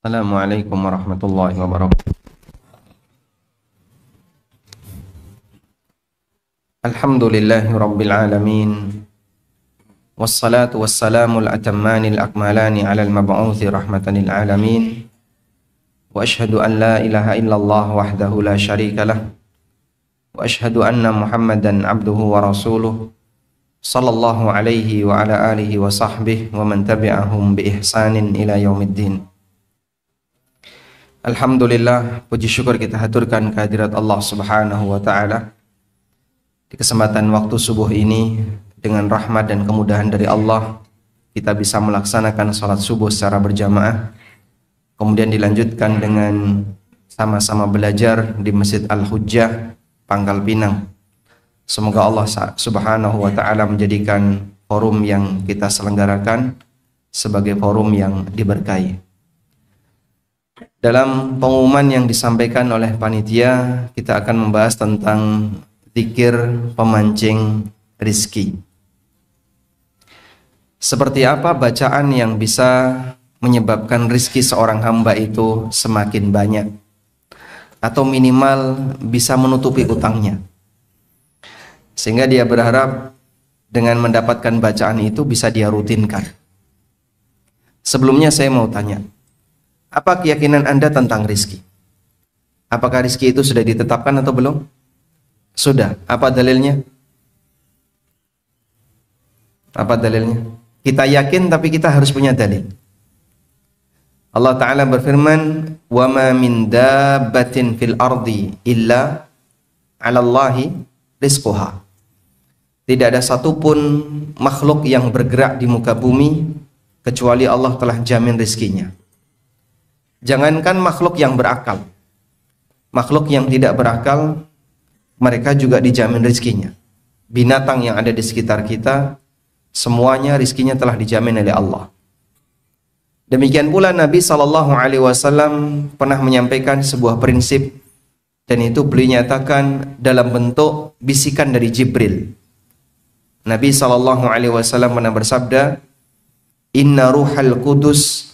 Assalamualaikum warahmatullahi wabarakatuh. Alhamdulillahi rabbil alamin. Wassalatu wassalamu al-atammani al-akmalani ala al-mab'uthi rahmatan lil alamin. Wa ashhadu an la ilaha illallah wahdahu la syarika lah. Wa ashhadu anna Muhammadan abduhu wa rasuluh. Sallallahu alaihi wa ala alihi wa sahbihi wa man tabi'ahum bi ihsanin ila yaumiddin. Alhamdulillah, puji syukur kita haturkan kehadirat Allah Subhanahu wa taala. Di kesempatan waktu subuh ini, dengan rahmat dan kemudahan dari Allah, kita bisa melaksanakan salat subuh secara berjamaah. Kemudian dilanjutkan dengan sama-sama belajar di Masjid Al-Hujjah, Pangkal Pinang. Semoga Allah Subhanahu wa taala menjadikan forum yang kita selenggarakan sebagai forum yang diberkahi. Dalam pengumuman yang disampaikan oleh panitia, kita akan membahas tentang zikir pemancing rizki. Seperti apa bacaan yang bisa menyebabkan rizki seorang hamba itu semakin banyak, atau minimal bisa menutupi utangnya, sehingga dia berharap dengan mendapatkan bacaan itu bisa dia rutinkan. Sebelumnya saya mau tanya, apa keyakinan Anda tentang rizki? Apakah rizki itu sudah ditetapkan atau belum? Sudah. Apa dalilnya? Apa dalilnya? Kita yakin tapi kita harus punya dalil. Allah Ta'ala berfirman, "Wa ma min dabbatin fil ardi illa 'ala Allahi rizquha." Tidak ada satupun makhluk yang bergerak di muka bumi kecuali Allah telah jamin rizkinya. Jangankan makhluk yang berakal, makhluk yang tidak berakal, mereka juga dijamin rizkinya. Binatang yang ada di sekitar kita, semuanya rizkinya telah dijamin oleh Allah. Demikian pula Nabi SAW pernah menyampaikan sebuah prinsip, dan itu beliau nyatakan dalam bentuk bisikan dari Jibril. Nabi SAW pernah bersabda, "Inna ruhal kudus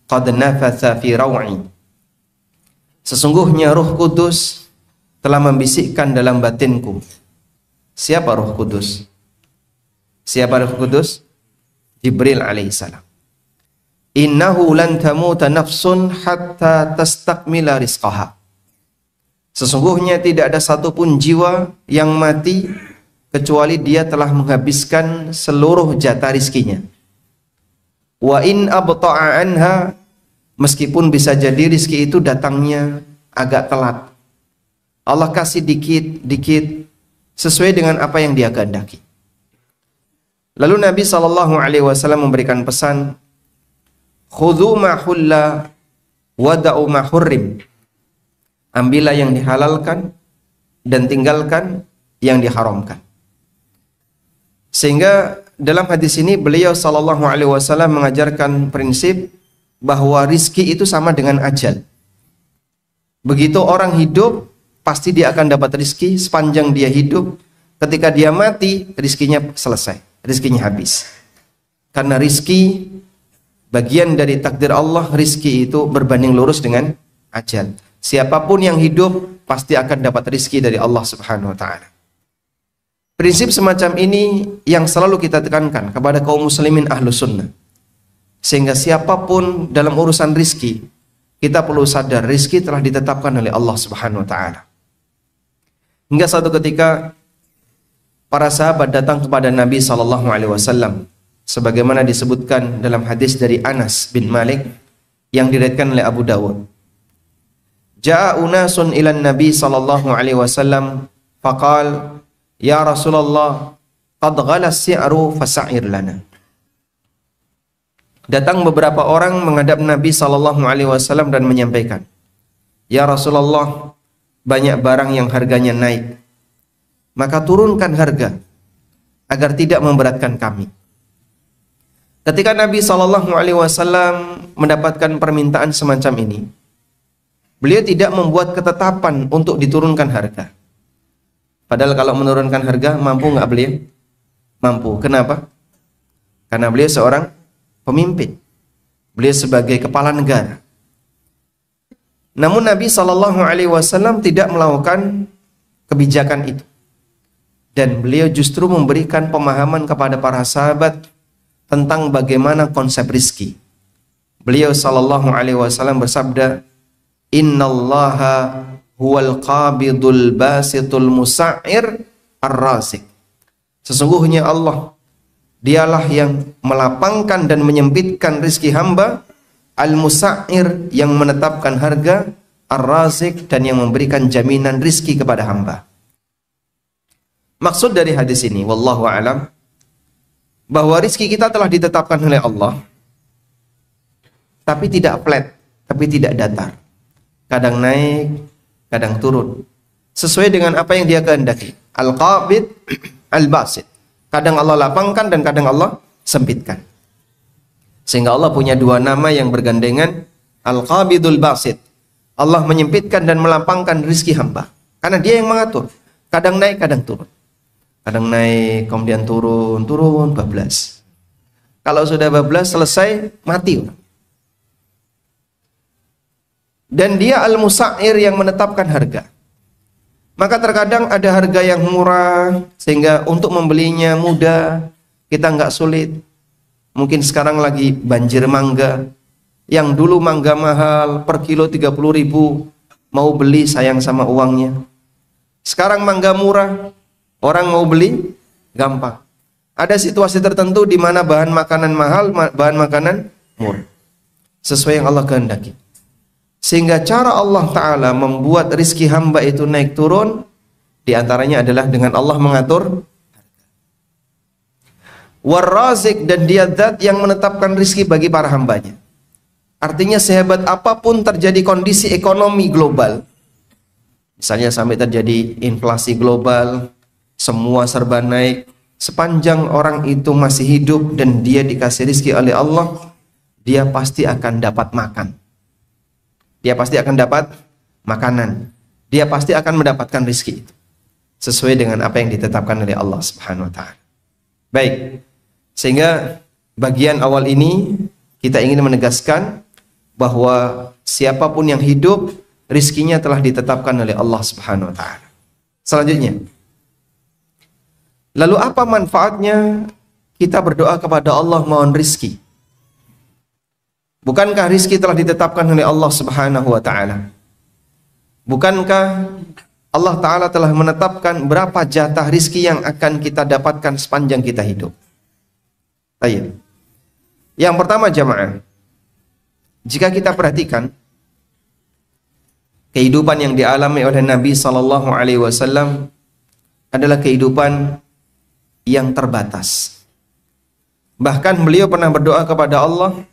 qad nafatha fi raw'i." Sesungguhnya Ruh Kudus telah membisikkan dalam batinku. Siapa Ruh Kudus? Siapa Ruh Kudus? Jibril alaihissalam. Innahu lan tamuta nafsun hatta tastakmila rizqaha. Sesungguhnya tidak ada satupun jiwa yang mati kecuali dia telah menghabiskan seluruh jatah rizkinya. Wa in abta'a anha, meskipun bisa jadi rizki itu datangnya agak telat, Allah kasih dikit-dikit sesuai dengan apa yang dia kehendaki. Lalu Nabi SAW memberikan pesan, khudhu ma hulla wada'u ma hurrim. Ambillah yang dihalalkan dan tinggalkan yang diharamkan. Sehingga dalam hadis ini beliau SAW mengajarkan prinsip bahwa rizki itu sama dengan ajal. Begitu orang hidup, pasti dia akan dapat rizki sepanjang dia hidup. Ketika dia mati, rizkinya selesai, rizkinya habis. Karena rizki bagian dari takdir Allah, rizki itu berbanding lurus dengan ajal. Siapapun yang hidup pasti akan dapat rizki dari Allah Subhanahu wa ta'ala. Prinsip semacam ini yang selalu kita tekankan kepada kaum muslimin ahlu sunnah. Sehingga siapapun dalam urusan rizki, kita perlu sadar rizki telah ditetapkan oleh Allah Subhanahu wa ta'ala. Hingga suatu ketika para sahabat datang kepada Nabi SAW, sebagaimana disebutkan dalam hadis dari Anas bin Malik yang diriwayatkan oleh Abu Dawud. Ja'a unasun ilan Nabi SAW faqal, "Ya Rasulullah, qad ghala as-si'ru fasa'ir lana." Datang beberapa orang menghadap Nabi SAW dan menyampaikan, "Ya Rasulullah, banyak barang yang harganya naik, maka turunkan harga agar tidak memberatkan kami." Ketika Nabi SAW mendapatkan permintaan semacam ini, beliau tidak membuat ketetapan untuk diturunkan harga. Padahal kalau menurunkan harga, mampu nggak beliau? Mampu. Kenapa? Karena beliau seorang pemimpin. Beliau sebagai kepala negara. Namun Nabi Shallallahu Alaihi Wasallam tidak melakukan kebijakan itu, dan beliau justru memberikan pemahaman kepada para sahabat tentang bagaimana konsep rizki. Beliau Shallallahu Alaihi Wasallam bersabda, Innallaha huwal qabidul basitul musa'ir ar-razik. Sesungguhnya Allah, dialah yang melapangkan dan menyempitkan rizki hamba, al-musa'ir, yang menetapkan harga, ar-razik, dan yang memberikan jaminan rizki kepada hamba. Maksud dari hadis ini, wallahu a'lam, bahwa rizki kita telah ditetapkan oleh Allah, tapi tidak flat, tapi tidak datar. Kadang naik, kadang turun, sesuai dengan apa yang dia kehendaki. Al-qabid, al-basit. Kadang Allah lapangkan dan kadang Allah sempitkan. Sehingga Allah punya dua nama yang bergandengan, Al-Qabidul Basit. Allah menyempitkan dan melapangkan rizki hamba, karena dia yang mengatur. Kadang naik, kadang turun. Kadang naik, kemudian turun, bablas. Kalau sudah bablas, selesai, mati. Dan dia Al-Musa'ir, yang menetapkan harga. Maka terkadang ada harga yang murah, sehingga untuk membelinya mudah, kita nggak sulit. Mungkin sekarang lagi banjir mangga, yang dulu mangga mahal per kilo 30.000, mau beli sayang sama uangnya. Sekarang mangga murah, orang mau beli gampang. Ada situasi tertentu di mana bahan makanan mahal, bahan makanan murah, sesuai yang Allah kehendaki. Sehingga cara Allah Ta'ala membuat rizki hamba itu naik turun, diantaranya adalah dengan Allah mengatur War-Razik, dan dia zat yang menetapkan rizki bagi para hambanya. Artinya sehebat apapun terjadi kondisi ekonomi global, misalnya sampai terjadi inflasi global, semua serba naik, sepanjang orang itu masih hidup dan dia dikasih rizki oleh Allah, dia pasti akan dapat makan. Dia pasti akan dapat makanan. Dia pasti akan mendapatkan rizki itu, sesuai dengan apa yang ditetapkan oleh Allah Subhanahu wa Ta'ala. Baik. Sehingga bagian awal ini kita ingin menegaskan bahwa siapapun yang hidup, rizkinya telah ditetapkan oleh Allah Subhanahu wa Ta'ala. Selanjutnya, lalu apa manfaatnya kita berdoa kepada Allah mohon rizki? Bukankah rizki telah ditetapkan oleh Allah Subhanahu wa Ta'ala? Bukankah Allah Ta'ala telah menetapkan berapa jatah rizki yang akan kita dapatkan sepanjang kita hidup? Baik. Yang pertama jamaah, jika kita perhatikan kehidupan yang dialami oleh Nabi Sallallahu Alaihi Wasallam adalah kehidupan yang terbatas. Bahkan beliau pernah berdoa kepada Allah,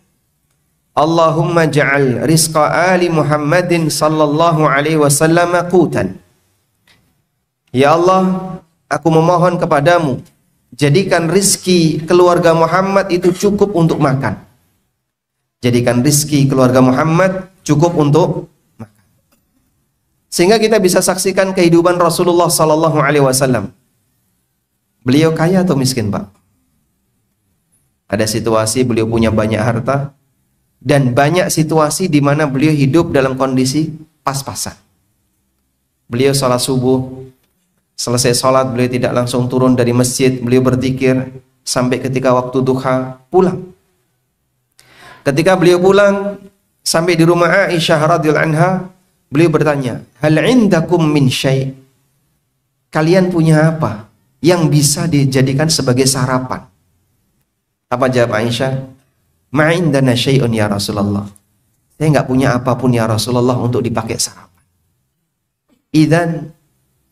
Allahumma ja'al rizqa ali Muhammadin Sallallahu Alaihi Wasallam qutan. Ya Allah, aku memohon kepadamu, jadikan rizki keluarga Muhammad itu cukup untuk makan. Jadikan rizki keluarga Muhammad cukup untuk makan. Sehingga kita bisa saksikan kehidupan Rasulullah Sallallahu Alaihi Wasallam. Beliau kaya atau miskin, Pak? Ada situasi beliau punya banyak harta, dan banyak situasi di mana beliau hidup dalam kondisi pas-pasan. Beliau sholat subuh, selesai sholat beliau tidak langsung turun dari masjid, beliau berzikir sampai ketika waktu duha pulang. Ketika beliau pulang sampai di rumah Aisyah radhiyallahu anha, beliau bertanya, hal indakum min syai'? Kalian punya apa yang bisa dijadikan sebagai sarapan? Apa jawab Aisyah? Ma indana syai'un ya Rasulullah. Saya nggak punya apapun ya Rasulullah untuk dipakai sarapan. Idzan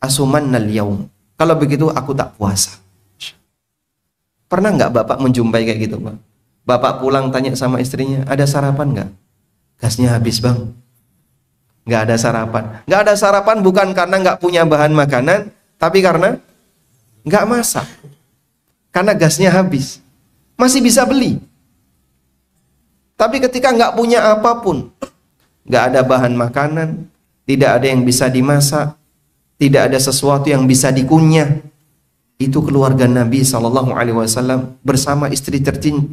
asumannal yaum. Kalau begitu aku tak puasa. Pernah nggak Bapak menjumpai kayak gitu, Pak? Bapak pulang tanya sama istrinya, ada sarapan nggak? Gasnya habis, Bang. Nggak ada sarapan. Nggak ada sarapan bukan karena nggak punya bahan makanan, tapi karena nggak masak. Karena gasnya habis. Masih bisa beli. Tapi ketika nggak punya apapun, nggak ada bahan makanan, tidak ada yang bisa dimasak, tidak ada sesuatu yang bisa dikunyah, itu keluarga Nabi Sallallahu Alaihi Wasallam bersama istri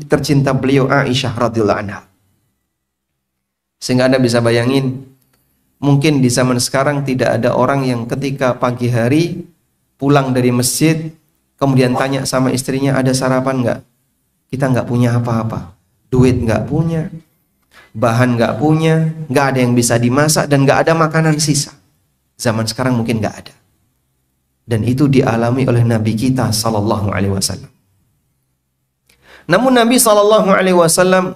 tercinta beliau Aisyah radhiyallahu anha. Sehingga Anda bisa bayangin Mungkin di zaman sekarang tidak ada orang yang ketika pagi hari pulang dari masjid kemudian tanya sama istrinya, ada sarapan nggak? Kita nggak punya apa-apa, duit nggak punya, bahan nggak punya, nggak ada yang bisa dimasak, dan nggak ada makanan sisa. Zaman sekarang mungkin nggak ada. Dan itu dialami oleh Nabi kita Sallallahu Alaihi Wasallam. Namun Nabi Sallallahu Alaihi Wasallam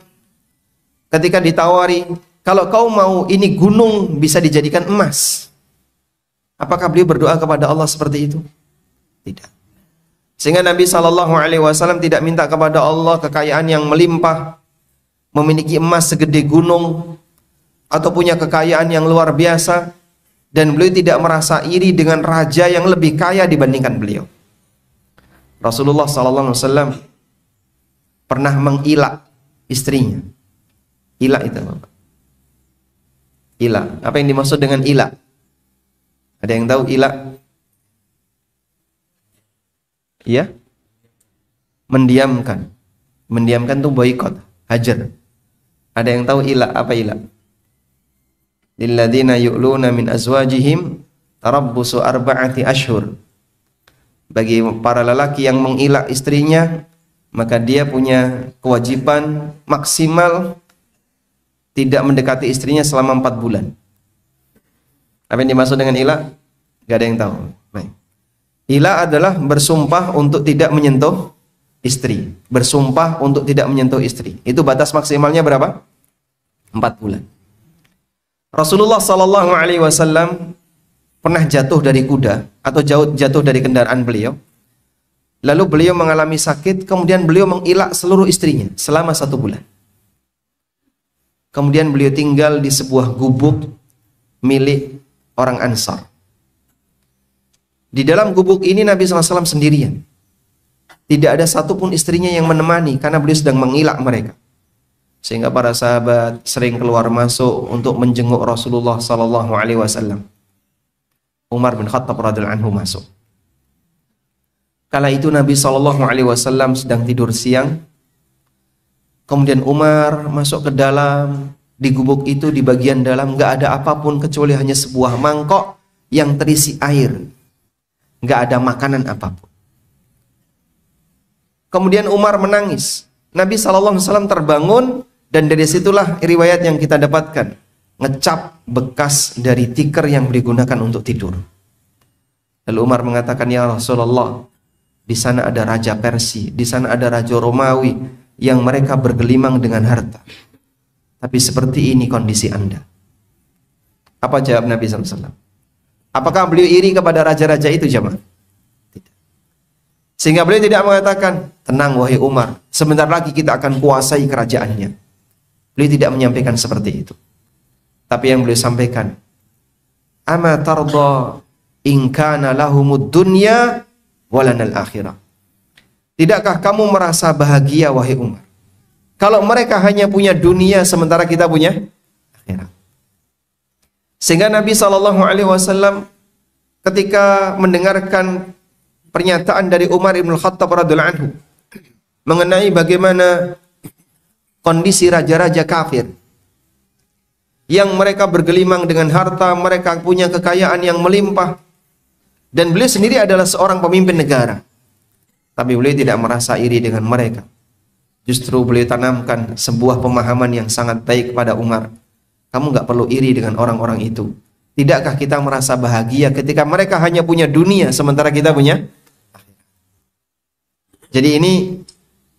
ketika ditawari, kalau kau mau ini gunung bisa dijadikan emas, apakah beliau berdoa kepada Allah seperti itu? Tidak. Sehingga Nabi Sallallahu Alaihi Wasallam tidak minta kepada Allah kekayaan yang melimpah, memiliki emas segede gunung, atau punya kekayaan yang luar biasa. Dan beliau tidak merasa iri dengan raja yang lebih kaya dibandingkan beliau. Rasulullah Sallallahu Alaihi Wasallam pernah mengilak istrinya. Ilak itu apa? Ilak. Apa yang dimaksud dengan ilak? Ada yang tahu ilak? Iya? Mendiamkan. Mendiamkan itu boikot, hajar. Ada yang tahu ilak? Apa ilak? Lilladzina yu'luna min azwajihim tarabbusu arba'ati ashhur. Bagi para lelaki yang mengilak istrinya, maka dia punya kewajiban maksimal tidak mendekati istrinya selama 4 bulan. Apa yang dimaksud dengan ilak? Gak ada yang tahu. Baik. Ilak adalah bersumpah untuk tidak menyentuh istri. Bersumpah untuk tidak menyentuh istri. Itu batas maksimalnya berapa? 4 bulan. Rasulullah Sallallahu Alaihi Wasallam pernah jatuh dari kuda atau jatuh dari kendaraan beliau. Lalu beliau mengalami sakit, kemudian beliau mengilak seluruh istrinya selama 1 bulan. Kemudian beliau tinggal di sebuah gubuk milik orang Ansar. Di dalam gubuk ini Nabi SAW sendirian. Tidak ada satupun istrinya yang menemani karena beliau sedang mengilak mereka. Sehingga para sahabat sering keluar masuk untuk menjenguk Rasulullah SAW. Umar bin Khattab radhiyallahu anhu masuk. Kala itu Nabi SAW sedang tidur siang. Kemudian Umar masuk ke dalam, di gubuk itu di bagian dalam nggak ada apapun kecuali hanya sebuah mangkok yang terisi air, nggak ada makanan apapun. Kemudian Umar menangis. Nabi SAW terbangun dan dari situlah riwayat yang kita dapatkan, ngecap bekas dari tikar yang digunakan untuk tidur. Lalu Umar mengatakan, ya Rasulullah, di sana ada raja Persia, di sana ada raja Romawi yang mereka bergelimang dengan harta. Tapi seperti ini kondisi Anda. Apa jawab Nabi SAW? Apakah beliau iri kepada raja-raja itu, jemaah? Tidak. Sehingga beliau tidak mengatakan, tenang wahai Umar, sebentar lagi kita akan kuasai kerajaannya. Beliau tidak menyampaikan seperti itu. Tapi yang beliau sampaikan, ama tarda in kana lahumud dunya walanal akhirah. Tidakkah kamu merasa bahagia wahai Umar, kalau mereka hanya punya dunia sementara kita punya akhirat? Sehingga Nabi SAW ketika mendengarkan pernyataan dari Umar bin Khattab radhiyallahu anhu mengenai bagaimana kondisi raja-raja kafir yang mereka bergelimang dengan harta, mereka punya kekayaan yang melimpah, dan beliau sendiri adalah seorang pemimpin negara, tapi beliau tidak merasa iri dengan mereka. Justru beliau tanamkan sebuah pemahaman yang sangat baik kepada Umar. Kamu nggak perlu iri dengan orang-orang itu. Tidakkah kita merasa bahagia ketika mereka hanya punya dunia sementara kita punya? Jadi ini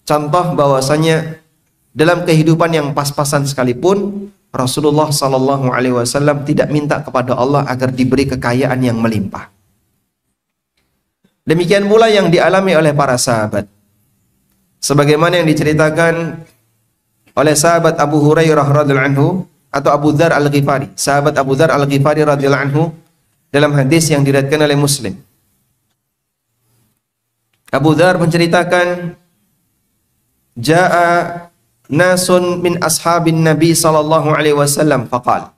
contoh bahwasanya dalam kehidupan yang pas-pasan sekalipun, Rasulullah Sallallahu Alaihi Wasallam tidak minta kepada Allah agar diberi kekayaan yang melimpah. Demikian pula yang dialami oleh para sahabat. Sebagaimana yang diceritakan oleh sahabat Abu Hurairah radhiyallahu anhu atau Abu Dzar Al-Ghifari, sahabat Abu Dzar Al-Ghifari radhiyallahu anhu dalam hadis yang diriwayatkan oleh Muslim. Abu Dzar menceritakan, jaa nasun min ashabin Nabi sallallahu alaihi wasallam faqal.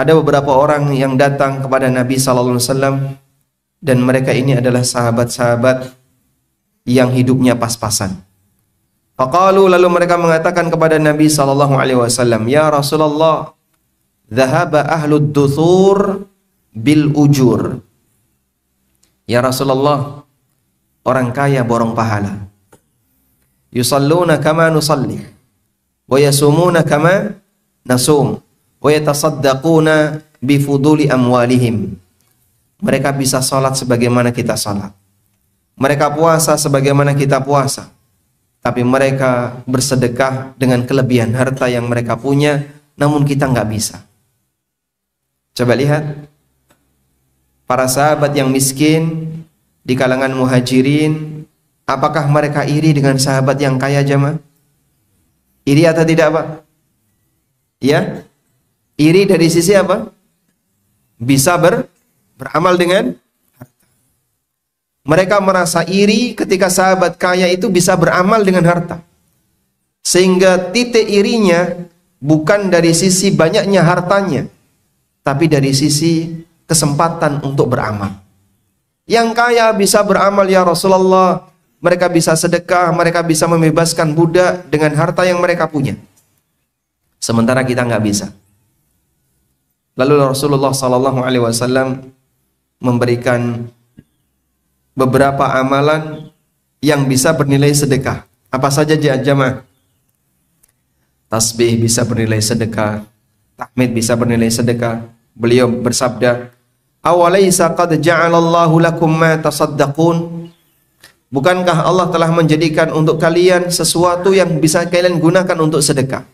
Ada beberapa orang yang datang kepada Nabi sallallahu alaihi wasallam dan mereka ini adalah sahabat-sahabat yang hidupnya pas-pasan. Faqalu, lalu mereka mengatakan kepada Nabi sallallahu alaihi wasallam, ya Rasulullah, dhahaba ahlud duthur bil ujur. Ya Rasulullah, orang kaya borong pahala. Yusalluna kama nusalli wa yasumuna kama nasum wa yatasaddaquna bifuduli amwalihim. Mereka bisa salat sebagaimana kita salat. Mereka puasa sebagaimana kita puasa. Tapi mereka bersedekah dengan kelebihan harta yang mereka punya, namun kita nggak bisa. Coba lihat para sahabat yang miskin di kalangan muhajirin, apakah mereka iri dengan sahabat yang kaya jemaah? Iri atau tidak, Pak? Ya? Iri dari sisi apa? Bisa beramal dengan harta. Mereka merasa iri ketika sahabat kaya itu bisa beramal dengan harta. Sehingga titik irinya bukan dari sisi banyaknya hartanya, tapi dari sisi kesempatan untuk beramal. Yang kaya bisa beramal, ya Rasulullah. Mereka bisa sedekah, mereka bisa membebaskan budak dengan harta yang mereka punya. Sementara kita nggak bisa. Lalu Rasulullah SAW memberikan beberapa amalan yang bisa bernilai sedekah. Apa saja jamaah? Tasbih bisa bernilai sedekah, tahmid bisa bernilai sedekah. Beliau bersabda, "Awalaysa qad ja'alallahu lakum ma tasaddaqun?" Bukankah Allah telah menjadikan untuk kalian sesuatu yang bisa kalian gunakan untuk sedekah?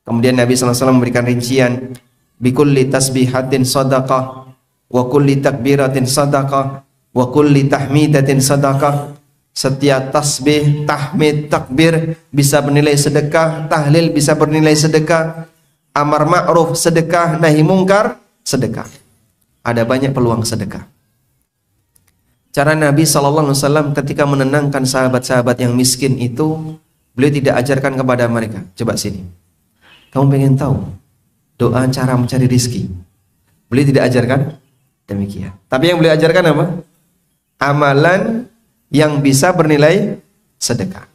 Kemudian Nabi SAW memberikan rincian, bikulli tasbihatin sadaqah, wa kulli takbiratin sadaqah, wa kulli tahmidatin sadaqah. Setiap tasbih, tahmid, takbir bisa bernilai sedekah, tahlil bisa bernilai sedekah, amar ma'ruf sedekah, nahi mungkar sedekah. Ada banyak peluang sedekah. Cara Nabi SAW ketika menenangkan sahabat-sahabat yang miskin itu, beliau tidak ajarkan kepada mereka, coba sini, kamu pengen tahu doa cara mencari rizki? Beliau tidak ajarkan demikian. Tapi yang beliau ajarkan apa? Amalan yang bisa bernilai sedekah.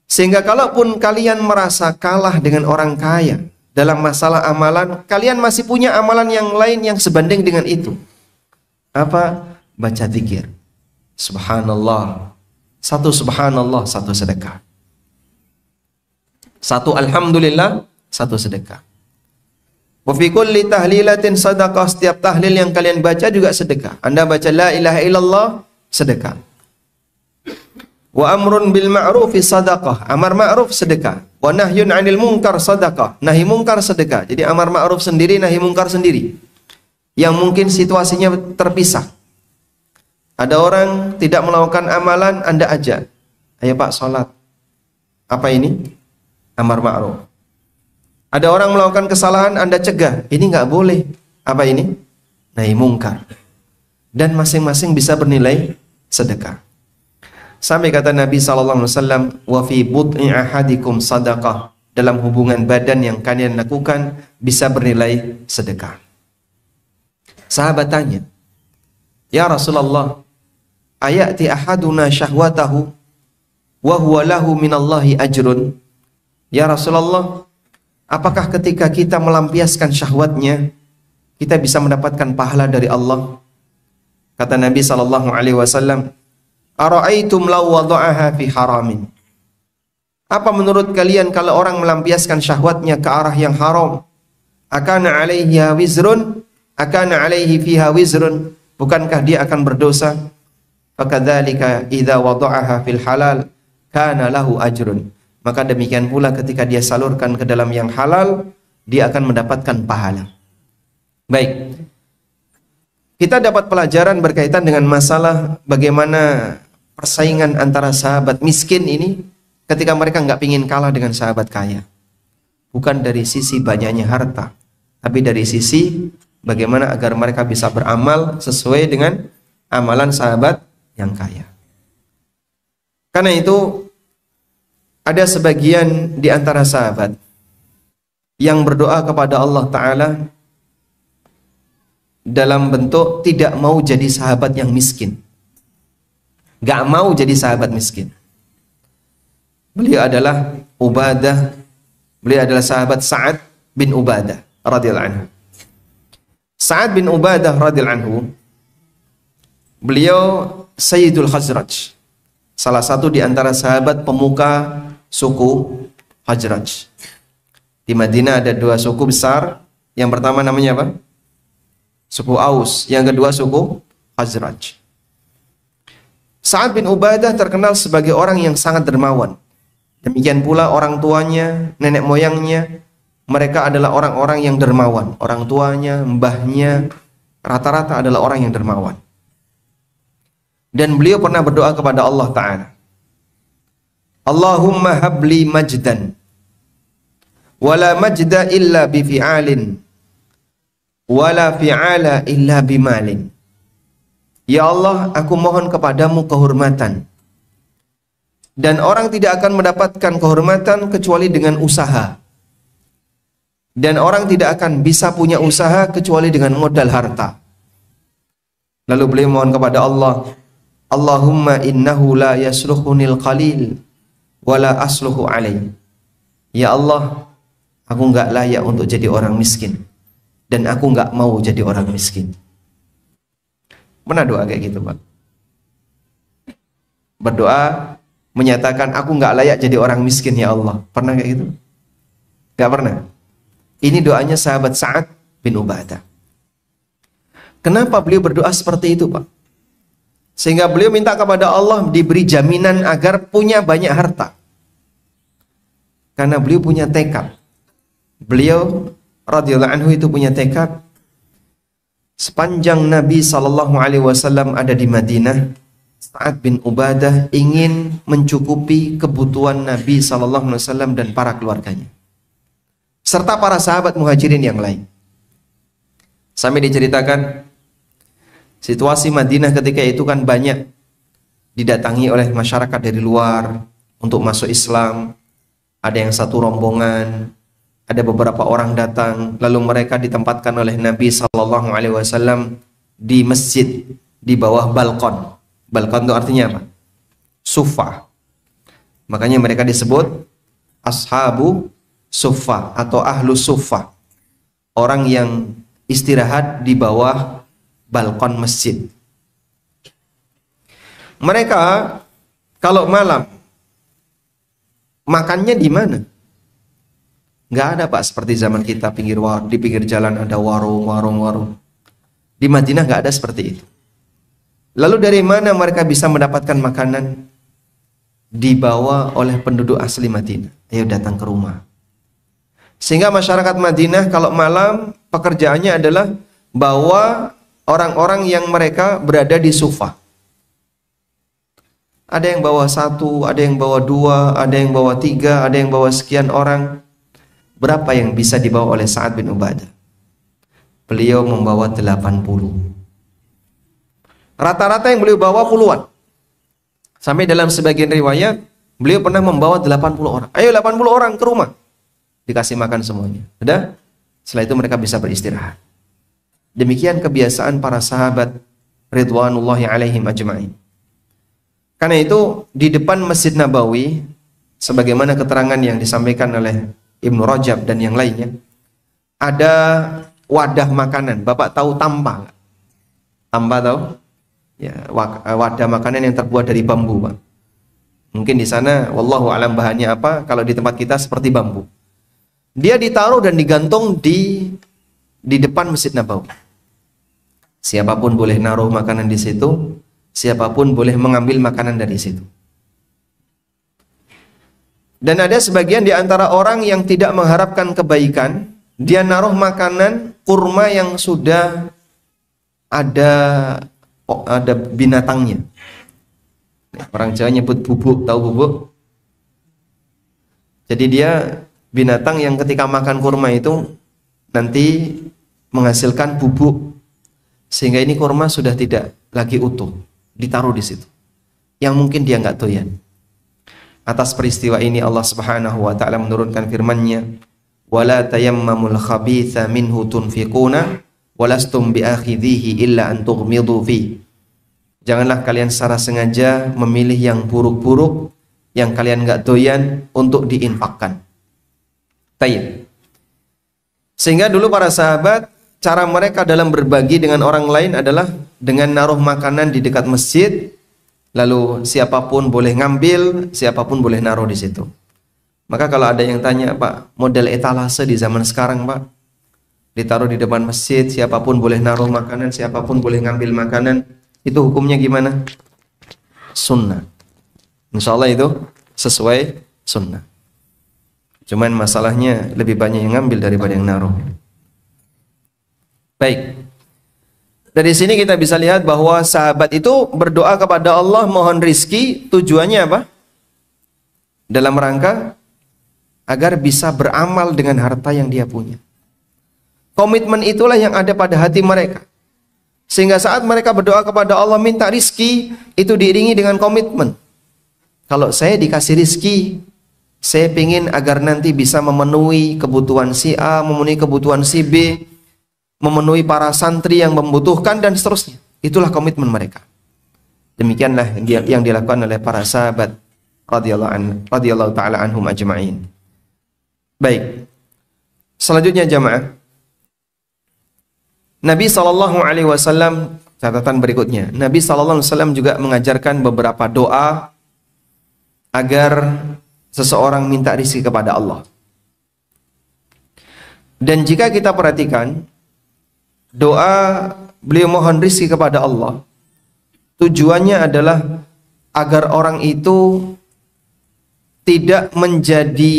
Sehingga kalaupun kalian merasa kalah dengan orang kaya dalam masalah amalan, kalian masih punya amalan yang lain yang sebanding dengan itu. Apa? Baca zikir. Subhanallah. Satu subhanallah, satu sedekah. Satu alhamdulillah, satu sedekah. Wa fi kulli tahlilatin sadaqah, setiap tahlil yang kalian baca juga sedekah. Anda baca la ilaha illallah, sedekah. Wa amrun bil ma'rufi sadaqah, amar ma'ruf sedekah. Wa nahyun 'anil munkar sadaqah, nahi munkar sedekah. Jadi amar ma'ruf sendiri, nahi munkar sendiri. Yang mungkin situasinya terpisah. Ada orang tidak melakukan amalan, Anda ajak, ayo Pak sholat. Apa ini? Amar ma'ruf. Ada orang melakukan kesalahan, Anda cegah, ini nggak boleh. Apa ini? Nahi mungkar. Dan masing-masing bisa bernilai sedekah. Sampai kata Nabi SAW, wa fi bud'i ahadikum sadaqah, dalam hubungan badan yang kalian lakukan bisa bernilai sedekah. Sahabat tanya, ya Rasulullah, ayati ahaduna syahwatahu wa huwa lahu minallahi ajrun? Ya Rasulullah, apakah ketika kita melampiaskan syahwatnya kita bisa mendapatkan pahala dari Allah? Kata Nabi SAW, ara'aitum law wada'aha fi haramin? Apa menurut kalian kalau orang melampiaskan syahwatnya ke arah yang haram? Akana alaihi wizrun? Akana alaihi fiha wizrun? Bukankah dia akan berdosa? Fakadzalika idza wada'aha fil halal kana lahu ajrun. Maka demikian pula ketika dia salurkan ke dalam yang halal, dia akan mendapatkan pahala. Baik. Kita dapat pelajaran berkaitan dengan masalah bagaimana persaingan antara sahabat miskin ini ketika mereka nggak pingin kalah dengan sahabat kaya. Bukan dari sisi banyaknya harta, tapi dari sisi bagaimana agar mereka bisa beramal sesuai dengan amalan sahabat yang kaya. Karena itu ada sebagian di antara sahabat yang berdoa kepada Allah Ta'ala dalam bentuk tidak mau jadi sahabat yang miskin. Gak mau jadi sahabat miskin. Beliau adalah Ubadah, beliau adalah sahabat Sa'ad bin Ubadah radhiyallahu anhu. Sa'ad bin Ubadah radhiyallahu anhu, beliau Sayyidul Khazraj, salah satu di antara sahabat pemuka suku Khazraj. Di Madinah ada dua suku besar. Yang pertama namanya apa? Suku Aus. Yang kedua suku Khazraj. Sa'ad bin Ubadah terkenal sebagai orang yang sangat dermawan. Demikian pula orang tuanya, nenek moyangnya, mereka adalah orang-orang yang dermawan. Orang tuanya, mbahnya, rata-rata adalah orang yang dermawan. Dan beliau pernah berdoa kepada Allah Ta'ala, Allahumma habli majdan, wala majda illa bifi'alin, wala fi'ala illa bimalin. Ya Allah, aku mohon kepadamu kehormatan. Dan orang tidak akan mendapatkan kehormatan kecuali dengan usaha. Dan orang tidak akan bisa punya usaha kecuali dengan modal harta. Lalu beliau mohon kepada Allah, Allahumma innahu la yasluhunil qalil wala asluhu alaih. Ya Allah, aku enggak layak untuk jadi orang miskin, dan aku enggak mau jadi orang miskin. Pernah doa kayak gitu, Pak? Berdoa menyatakan aku enggak layak jadi orang miskin, ya Allah. Pernah kayak gitu? Enggak pernah. Ini doanya sahabat Sa'ad bin Ubadah. Kenapa beliau berdoa seperti itu, Pak? Sehingga beliau minta kepada Allah diberi jaminan agar punya banyak harta. Karena beliau punya tekad. Beliau radhiyallahu anhu itu punya tekad. Sepanjang Nabi SAW ada di Madinah, Sa'ad bin Ubadah ingin mencukupi kebutuhan Nabi SAW dan para keluarganya, serta para sahabat muhajirin yang lain. Sampai diceritakan situasi Madinah ketika itu kan banyak didatangi oleh masyarakat dari luar untuk masuk Islam. Ada yang satu rombongan, ada beberapa orang datang, lalu mereka ditempatkan oleh Nabi SAW di masjid di bawah balkon. Balkon itu artinya apa? Sufa. Makanya mereka disebut ashabu sufa atau ahlu sufa, orang yang istirahat di bawah balkon masjid. Mereka kalau malam makannya di mana? Nggak ada, Pak, seperti zaman kita di pinggir jalan ada warung. Di Madinah nggak ada seperti itu. Lalu dari mana mereka bisa mendapatkan makanan? Dibawa oleh penduduk asli Madinah. Ayo datang ke rumah. Sehingga masyarakat Madinah kalau malam pekerjaannya adalah bawa orang-orang yang mereka berada di sufa. Ada yang bawa satu, ada yang bawa dua, ada yang bawa tiga, ada yang bawa sekian orang. Berapa yang bisa dibawa oleh Sa'ad bin Ubadah? Beliau membawa 80. Rata-rata yang beliau bawa puluhan. Sampai dalam sebagian riwayat beliau pernah membawa 80 orang. Ayo 80 orang ke rumah. Dikasih makan semuanya. Udah? Setelah itu mereka bisa beristirahat. Demikian kebiasaan para sahabat ridwanullahi alaihim ajma'in. Karena itu di depan Masjid Nabawi, sebagaimana keterangan yang disampaikan oleh Ibnu Rajab dan yang lainnya, ada wadah makanan. Bapak tahu tampa? Tampa tahu? Ya, wadah makanan yang terbuat dari bambu, Pak. Mungkin di sana wallahu alam bahannya apa, kalau di tempat kita seperti bambu. Dia ditaruh dan digantung di depan Masjid Nabawi. Siapapun boleh naruh makanan di situ, siapapun boleh mengambil makanan dari situ. Dan ada sebagian di antara orang yang tidak mengharapkan kebaikan, dia naruh makanan kurma yang sudah ada binatangnya. Orang Jawa nyebut bubuk, tahu bubuk? Jadi dia binatang yang ketika makan kurma itu nanti menghasilkan bubuk, sehingga ini kurma sudah tidak lagi utuh, ditaruh di situ. Yang mungkin dia nggak doyan. Atas peristiwa ini Allah Subhanahu wa taala menurunkan firman-Nya, "Wala tayammamul khabitha minhu tunfiquna walastum biakhidhihi illa an tughmidu fi." Janganlah kalian secara sengaja memilih yang buruk-buruk yang kalian nggak doyan untuk diinfakkan. Tayyib. Sehingga dulu para sahabat, cara mereka dalam berbagi dengan orang lain adalah dengan naruh makanan di dekat masjid, lalu siapapun boleh ngambil, siapapun boleh naruh di situ. Maka kalau ada yang tanya, Pak, model etalase di zaman sekarang, Pak, ditaruh di depan masjid, siapapun boleh naruh makanan, siapapun boleh ngambil makanan, itu hukumnya gimana? Sunnah. Insya Allah itu sesuai sunnah. Cuman masalahnya lebih banyak yang ngambil daripada yang naruh. Baik. Dari sini kita bisa lihat bahwa sahabat itu berdoa kepada Allah mohon rizki, tujuannya apa? Dalam rangka agar bisa beramal dengan harta yang dia punya. Komitmen itulah yang ada pada hati mereka. Sehingga saat mereka berdoa kepada Allah minta rizki, itu diiringi dengan komitmen. Kalau saya dikasih rizki, saya ingin agar nanti bisa memenuhi kebutuhan si A, memenuhi kebutuhan si B, memenuhi para santri yang membutuhkan dan seterusnya. Itulah komitmen mereka. Demikianlah yang dilakukan oleh para sahabat radhiyallahu taala anhum ajma'in. Baik. Selanjutnya jamaah. Nabi SAW, catatan berikutnya. Nabi SAW juga mengajarkan beberapa doa agar seseorang minta rizki kepada Allah. Dan jika kita perhatikan doa beliau mohon rizki kepada Allah, tujuannya adalah agar orang itu tidak menjadi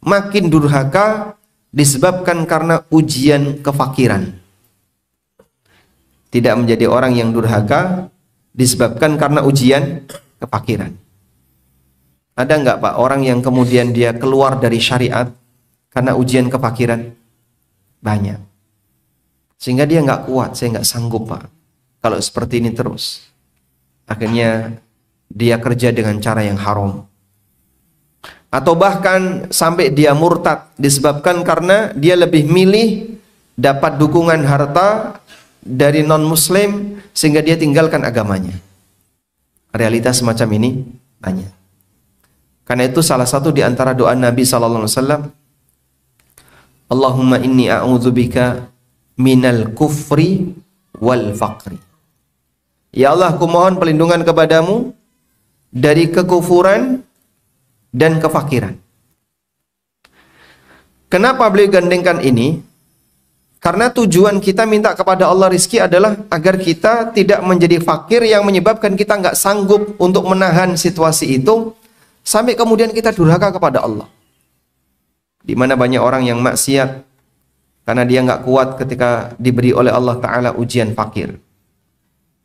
makin durhaka disebabkan karena ujian kefakiran. Tidak menjadi orang yang durhaka disebabkan karena ujian kefakiran. Ada enggak Pak orang yang kemudian dia keluar dari syariat karena ujian kefakiran? Banyak. Sehingga dia enggak kuat, saya enggak sanggup Pak kalau seperti ini terus. Akhirnya dia kerja dengan cara yang haram. Atau bahkan sampai dia murtad disebabkan karena dia lebih milih dapat dukungan harta dari non-muslim sehingga dia tinggalkan agamanya. Realitas semacam ini banyak. Karena itu salah satu di antara doa Nabi SAW, Allahumma inni a'udzubika minal kufri wal faqri. Ya Allah, aku mohon perlindungan kepadamu dari kekufuran dan kefakiran. Kenapa beliau gandengkan ini? Karena tujuan kita minta kepada Allah rizki adalah agar kita tidak menjadi fakir yang menyebabkan kita nggak sanggup untuk menahan situasi itu, sampai kemudian kita durhaka kepada Allah. Di mana banyak orang yang maksiat karena dia nggak kuat ketika diberi oleh Allah Ta'ala ujian fakir.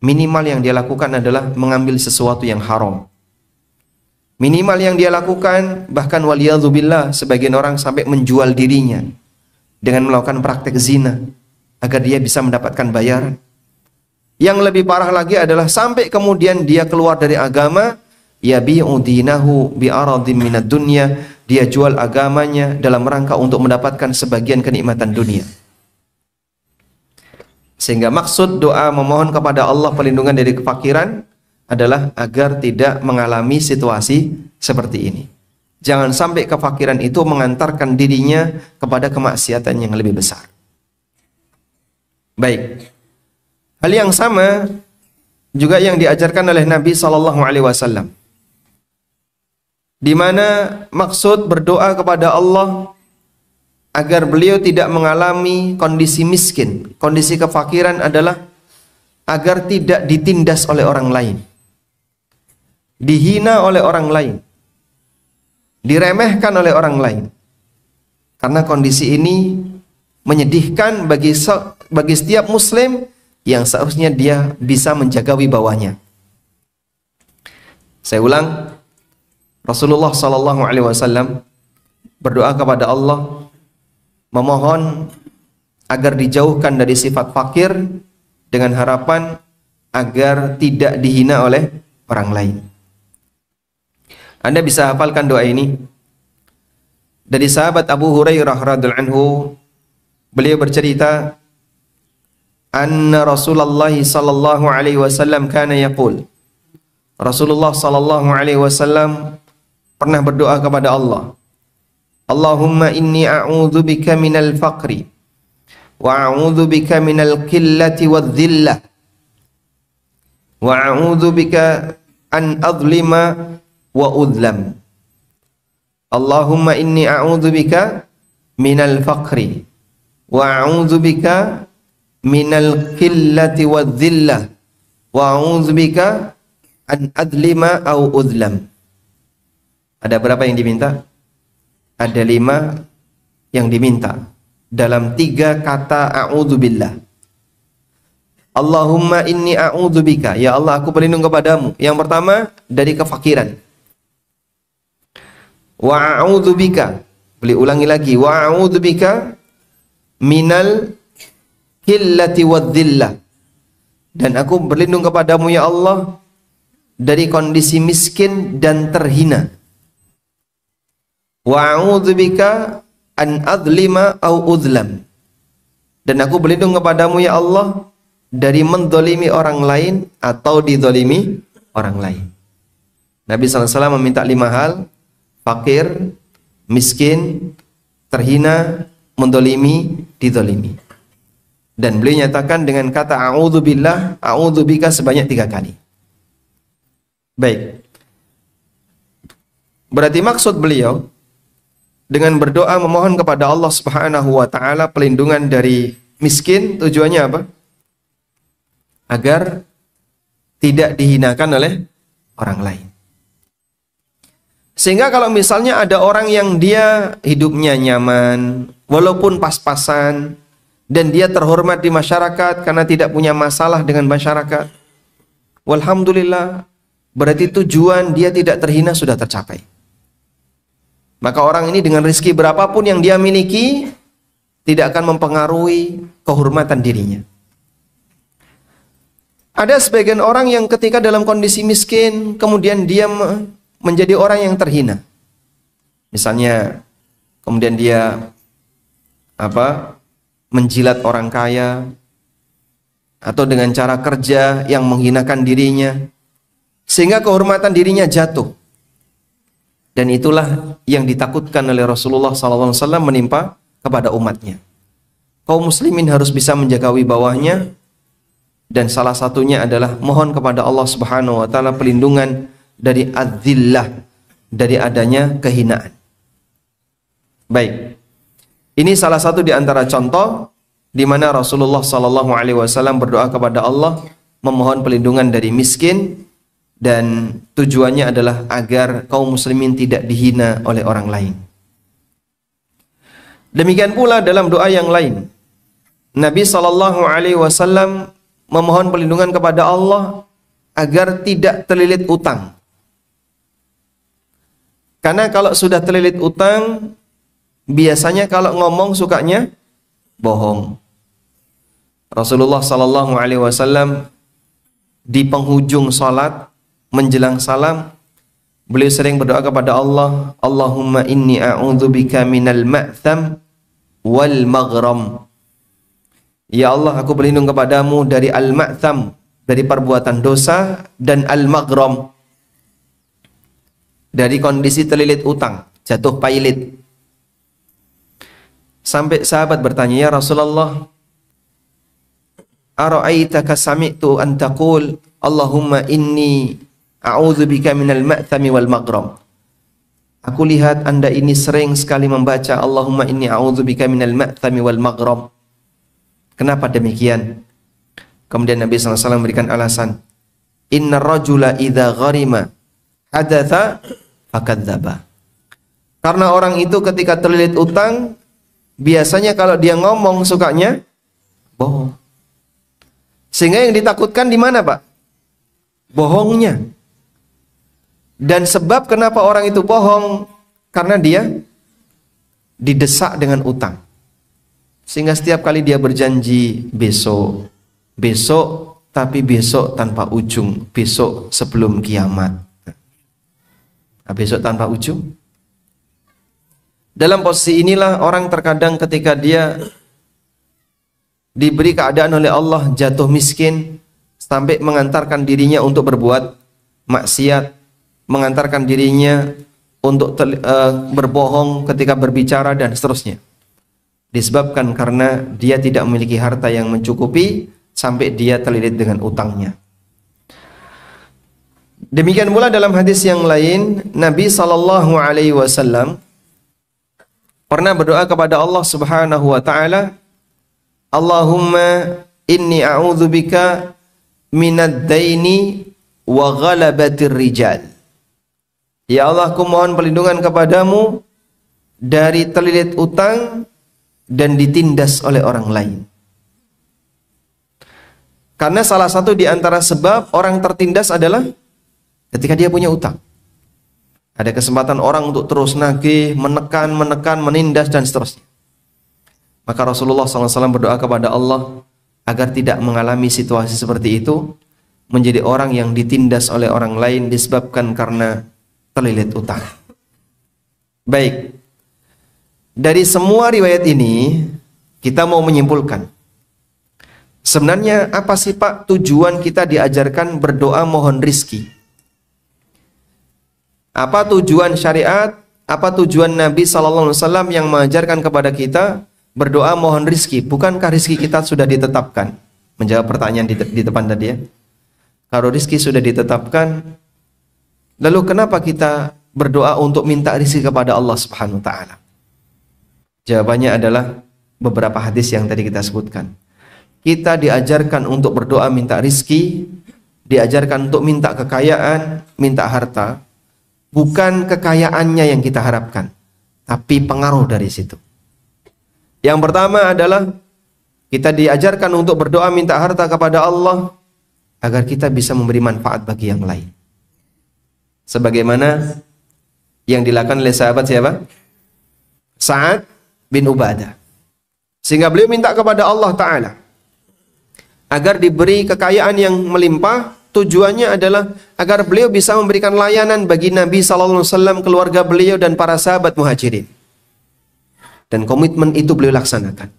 Minimal yang dia lakukan adalah mengambil sesuatu yang haram. Minimal yang dia lakukan, bahkan waliyadzubillah, sebagian orang sampai menjual dirinya dengan melakukan praktek zina agar dia bisa mendapatkan bayaran. Yang lebih parah lagi adalah sampai kemudian dia keluar dari agama, yabi'u dinahu bi'aradin minad dunya, dia jual agamanya dalam rangka untuk mendapatkan sebagian kenikmatan dunia. Sehingga maksud doa memohon kepada Allah perlindungan dari kefakiran adalah agar tidak mengalami situasi seperti ini. Jangan sampai kefakiran itu mengantarkan dirinya kepada kemaksiatan yang lebih besar. Baik. Hal yang sama juga yang diajarkan oleh Nabi SAW, di mana maksud berdoa kepada Allah agar beliau tidak mengalami kondisi miskin, kondisi kefakiran adalah agar tidak ditindas oleh orang lain, dihina oleh orang lain, diremehkan oleh orang lain. Karena kondisi ini menyedihkan bagi setiap muslim yang seharusnya dia bisa menjaga wibawanya. Saya ulang, Rasulullah SAW berdoa kepada Allah memohon agar dijauhkan dari sifat fakir dengan harapan agar tidak dihina oleh orang lain. Anda bisa hafalkan doa ini dari sahabat Abu Hurairah radhiyallahu anhu. Beliau bercerita, anna Rasulullah sallallahu alaihi wasallam kana yaqul, Rasulullah sallallahu alaihi wasallam pernah berdoa kepada Allah, Allahumma inni a'udzubika minal faqri wa a'udzubika minal qillati wadh-dhillah wa a'udzubika an adlima wa udlam. Allahumma inni a'udzubika minal faqri wa a'udzubika minal qillati wadh-dhillah wa a'udzubika an adlima au udlam. Ada berapa yang diminta? Ada 5 yang diminta dalam 3 kata a'udzubillah. Allahumma inni a'udzubika, ya Allah aku berlindung kepadamu. Yang pertama dari kefakiran. Wa a'udzubika, boleh ulangi lagi, wa a'udzubika minal qillati wadh-dhillah. Dan aku berlindung kepadamu ya Allah dari kondisi miskin dan terhina. Wa a'udzubika an adlima au udlam. Dan aku berlindung kepadamu ya Allah dari mendolimi orang lain atau didolimi orang lain. Nabi SAW meminta 5 hal: fakir, miskin, terhina, mendolimi, didolimi. Dan beliau nyatakan dengan kata a'udzubillah, a'udzubika sebanyak 3 kali. Baik. Berarti maksud beliau dengan berdoa memohon kepada Allah Subhanahu wa taala pelindungan dari miskin, tujuannya apa? Agar tidak dihinakan oleh orang lain. Sehingga kalau misalnya ada orang yang dia hidupnya nyaman, walaupun pas-pasan, dan dia terhormat di masyarakat karena tidak punya masalah dengan masyarakat, walhamdulillah, berarti tujuan dia tidak terhina sudah tercapai. Maka orang ini dengan rezeki berapapun yang dia miliki tidak akan mempengaruhi kehormatan dirinya. Ada sebagian orang yang ketika dalam kondisi miskin kemudian dia menjadi orang yang terhina. Misalnya kemudian dia menjilat orang kaya, atau dengan cara kerja yang menghinakan dirinya sehingga kehormatan dirinya jatuh. Dan itulah yang ditakutkan oleh Rasulullah SAW menimpa kepada umatnya. Kaum muslimin harus bisa menjaga wibawahnya, dan salah satunya adalah mohon kepada Allah Subhanahu wa taala pelindungan dari adzillah, dari adanya kehinaan. Baik. Ini salah satu di antara contoh di mana Rasulullah SAW berdoa kepada Allah memohon pelindungan dari miskin, dan tujuannya adalah agar kaum muslimin tidak dihina oleh orang lain. Demikian pula dalam doa yang lain, Nabi SAW memohon pelindungan kepada Allah agar tidak terlilit utang. Karena kalau sudah terlilit utang, biasanya kalau ngomong sukanya bohong. Rasulullah SAW di penghujung salat menjelang salam, beliau sering berdoa kepada Allah, Allahumma inni a'udzubika minal ma'tham wal maghram. Ya Allah, aku berlindung kepadamu dari al-ma'tham, dari perbuatan dosa, dan al-maghram, dari kondisi terlilit utang, jatuh pailit. Sampai sahabat bertanya, ya Rasulullah, ara'aitaka sami'tu an taqul Allahumma inni a'udzubika minal ma'thami wal maghram. Aku lihat Anda ini sering sekali membaca Allahumma inni a'udzubika minal ma'thami wal maghram. Kenapa demikian? Kemudian Nabi SAW memberikan alasan, inna rajula idza gharima hadatha fakadzdzaba. Karena orang itu ketika terlilit utang, biasanya kalau dia ngomong sukanya bohong. Sehingga yang ditakutkan di mana, Pak? Bohongnya. Dan sebab kenapa orang itu bohong, karena dia didesak dengan utang. Sehingga setiap kali dia berjanji besok, besok, tapi besok tanpa ujung, besok sebelum kiamat. Nah, besok tanpa ujung. Dalam posisi inilah orang terkadang ketika dia diberi keadaan oleh Allah jatuh miskin, sampai mengantarkan dirinya untuk berbuat maksiat, mengantarkan dirinya untuk berbohong ketika berbicara dan seterusnya. Disebabkan karena dia tidak memiliki harta yang mencukupi sampai dia terlilit dengan utangnya. Demikian pula dalam hadis yang lain, Nabi SAW pernah berdoa kepada Allah Subhanahu wa taala, Allahumma inni a'udzubika minad daini wa ghalabatir rijal. Ya Allah, aku mohon perlindungan kepadamu dari terlilit utang dan ditindas oleh orang lain. Karena salah satu di antara sebab orang tertindas adalah ketika dia punya utang. Ada kesempatan orang untuk terus nagih, menekan, menindas dan seterusnya. Maka Rasulullah SAW berdoa kepada Allah agar tidak mengalami situasi seperti itu, menjadi orang yang ditindas oleh orang lain disebabkan karena terlilit utang. Baik, dari semua riwayat ini kita mau menyimpulkan, sebenarnya apa sih Pak tujuan kita diajarkan berdoa mohon rizki? Apa tujuan syariat? Apa tujuan Nabi SAW yang mengajarkan kepada kita berdoa mohon rizki? Bukankah rizki kita sudah ditetapkan? Menjawab pertanyaan di depan tadi ya. Kalau rizki sudah ditetapkan, lalu kenapa kita berdoa untuk minta rizki kepada Allah Subhanahu wa ta'ala? Jawabannya adalah beberapa hadis yang tadi kita sebutkan. Kita diajarkan untuk berdoa minta rizki, diajarkan untuk minta kekayaan, minta harta. Bukan kekayaannya yang kita harapkan, tapi pengaruh dari situ. Yang pertama adalah kita diajarkan untuk berdoa minta harta kepada Allah agar kita bisa memberi manfaat bagi yang lain. Sebagaimana yang dilakukan oleh sahabat siapa? Sa'ad bin Ubadah. Sehingga beliau minta kepada Allah Ta'ala agar diberi kekayaan yang melimpah. Tujuannya adalah agar beliau bisa memberikan layanan bagi Nabi SAW, keluarga beliau dan para sahabat muhajirin. Dan komitmen itu beliau laksanakan.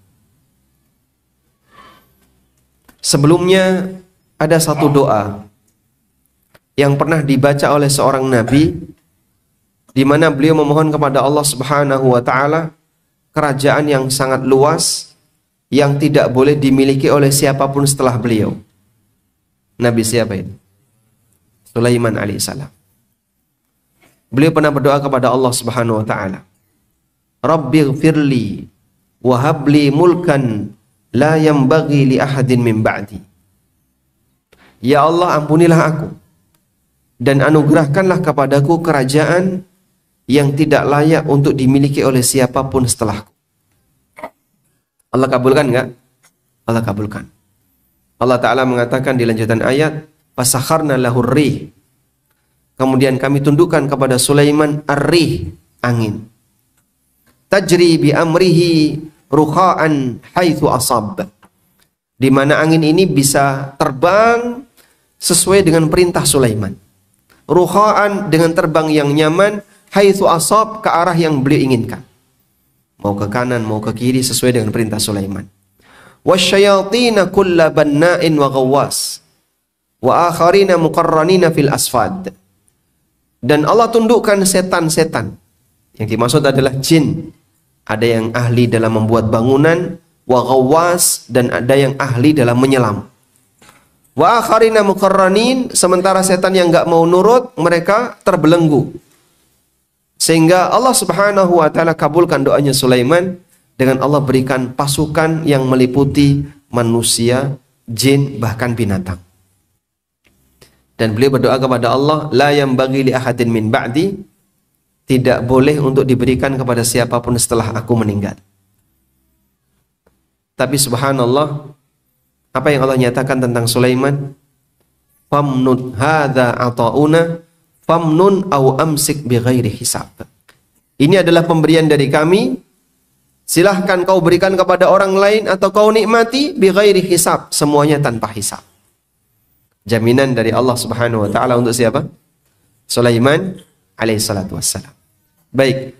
Sebelumnya ada satu doa yang pernah dibaca oleh seorang Nabi, di mana beliau memohon kepada Allah Subhanahu wa ta'ala kerajaan yang sangat luas yang tidak boleh dimiliki oleh siapapun setelah beliau. Nabi siapa ini? Sulaiman alaihissalam. Beliau pernah berdoa kepada Allah Subhanahu wa ta'ala, Rabbighfirli wa habli mulkan la yanbaghi li ahadin min ba'di. Ya Allah, ampunilah aku dan anugerahkanlah kepadaku kerajaan yang tidak layak untuk dimiliki oleh siapapun setelahku. Allah kabulkan enggak? Allah kabulkan. Allah Ta'ala mengatakan di lanjutan ayat, Fasakharna lahur rih. Kemudian kami tundukkan kepada Sulaiman ar-rih, angin. Tajri bi amrihi rukha'an haitsu asab. Di mana angin ini bisa terbang sesuai dengan perintah Sulaiman. Rukha'an dengan terbang yang nyaman, haitsu asab ke arah yang beliau inginkan. Mau ke kanan, mau ke kiri sesuai dengan perintah Sulaiman. Wasyayatina kulla banna'in wa ghawwas wa akharina muqarranina fil asfad. Dan Allah tundukkan setan-setan. Yang dimaksud adalah jin. Ada yang ahli dalam membuat bangunan, wa ghawwas, dan ada yang ahli dalam menyelam. Wa akharina muqarranin, sementara setan yang enggak mau nurut, mereka terbelenggu. Sehingga Allah Subhanahu wa ta'ala kabulkan doanya Sulaiman dengan Allah berikan pasukan yang meliputi manusia, jin, bahkan binatang. Dan beliau berdoa kepada Allah, la yanbaghi li ahadin min ba'di, tidak boleh untuk diberikan kepada siapapun setelah aku meninggal. Tapi subhanallah, apa yang Allah nyatakan tentang Sulaiman? Famnun hadza ata'una famnun au amsik bighairi hisab. Ini adalah pemberian dari kami, silahkan kau berikan kepada orang lain atau kau nikmati bighairi hisab, semuanya tanpa hisab. Jaminan dari Allah Subhanahu wa ta'ala untuk siapa? Sulaiman alaihissalatu wassalam. Baik,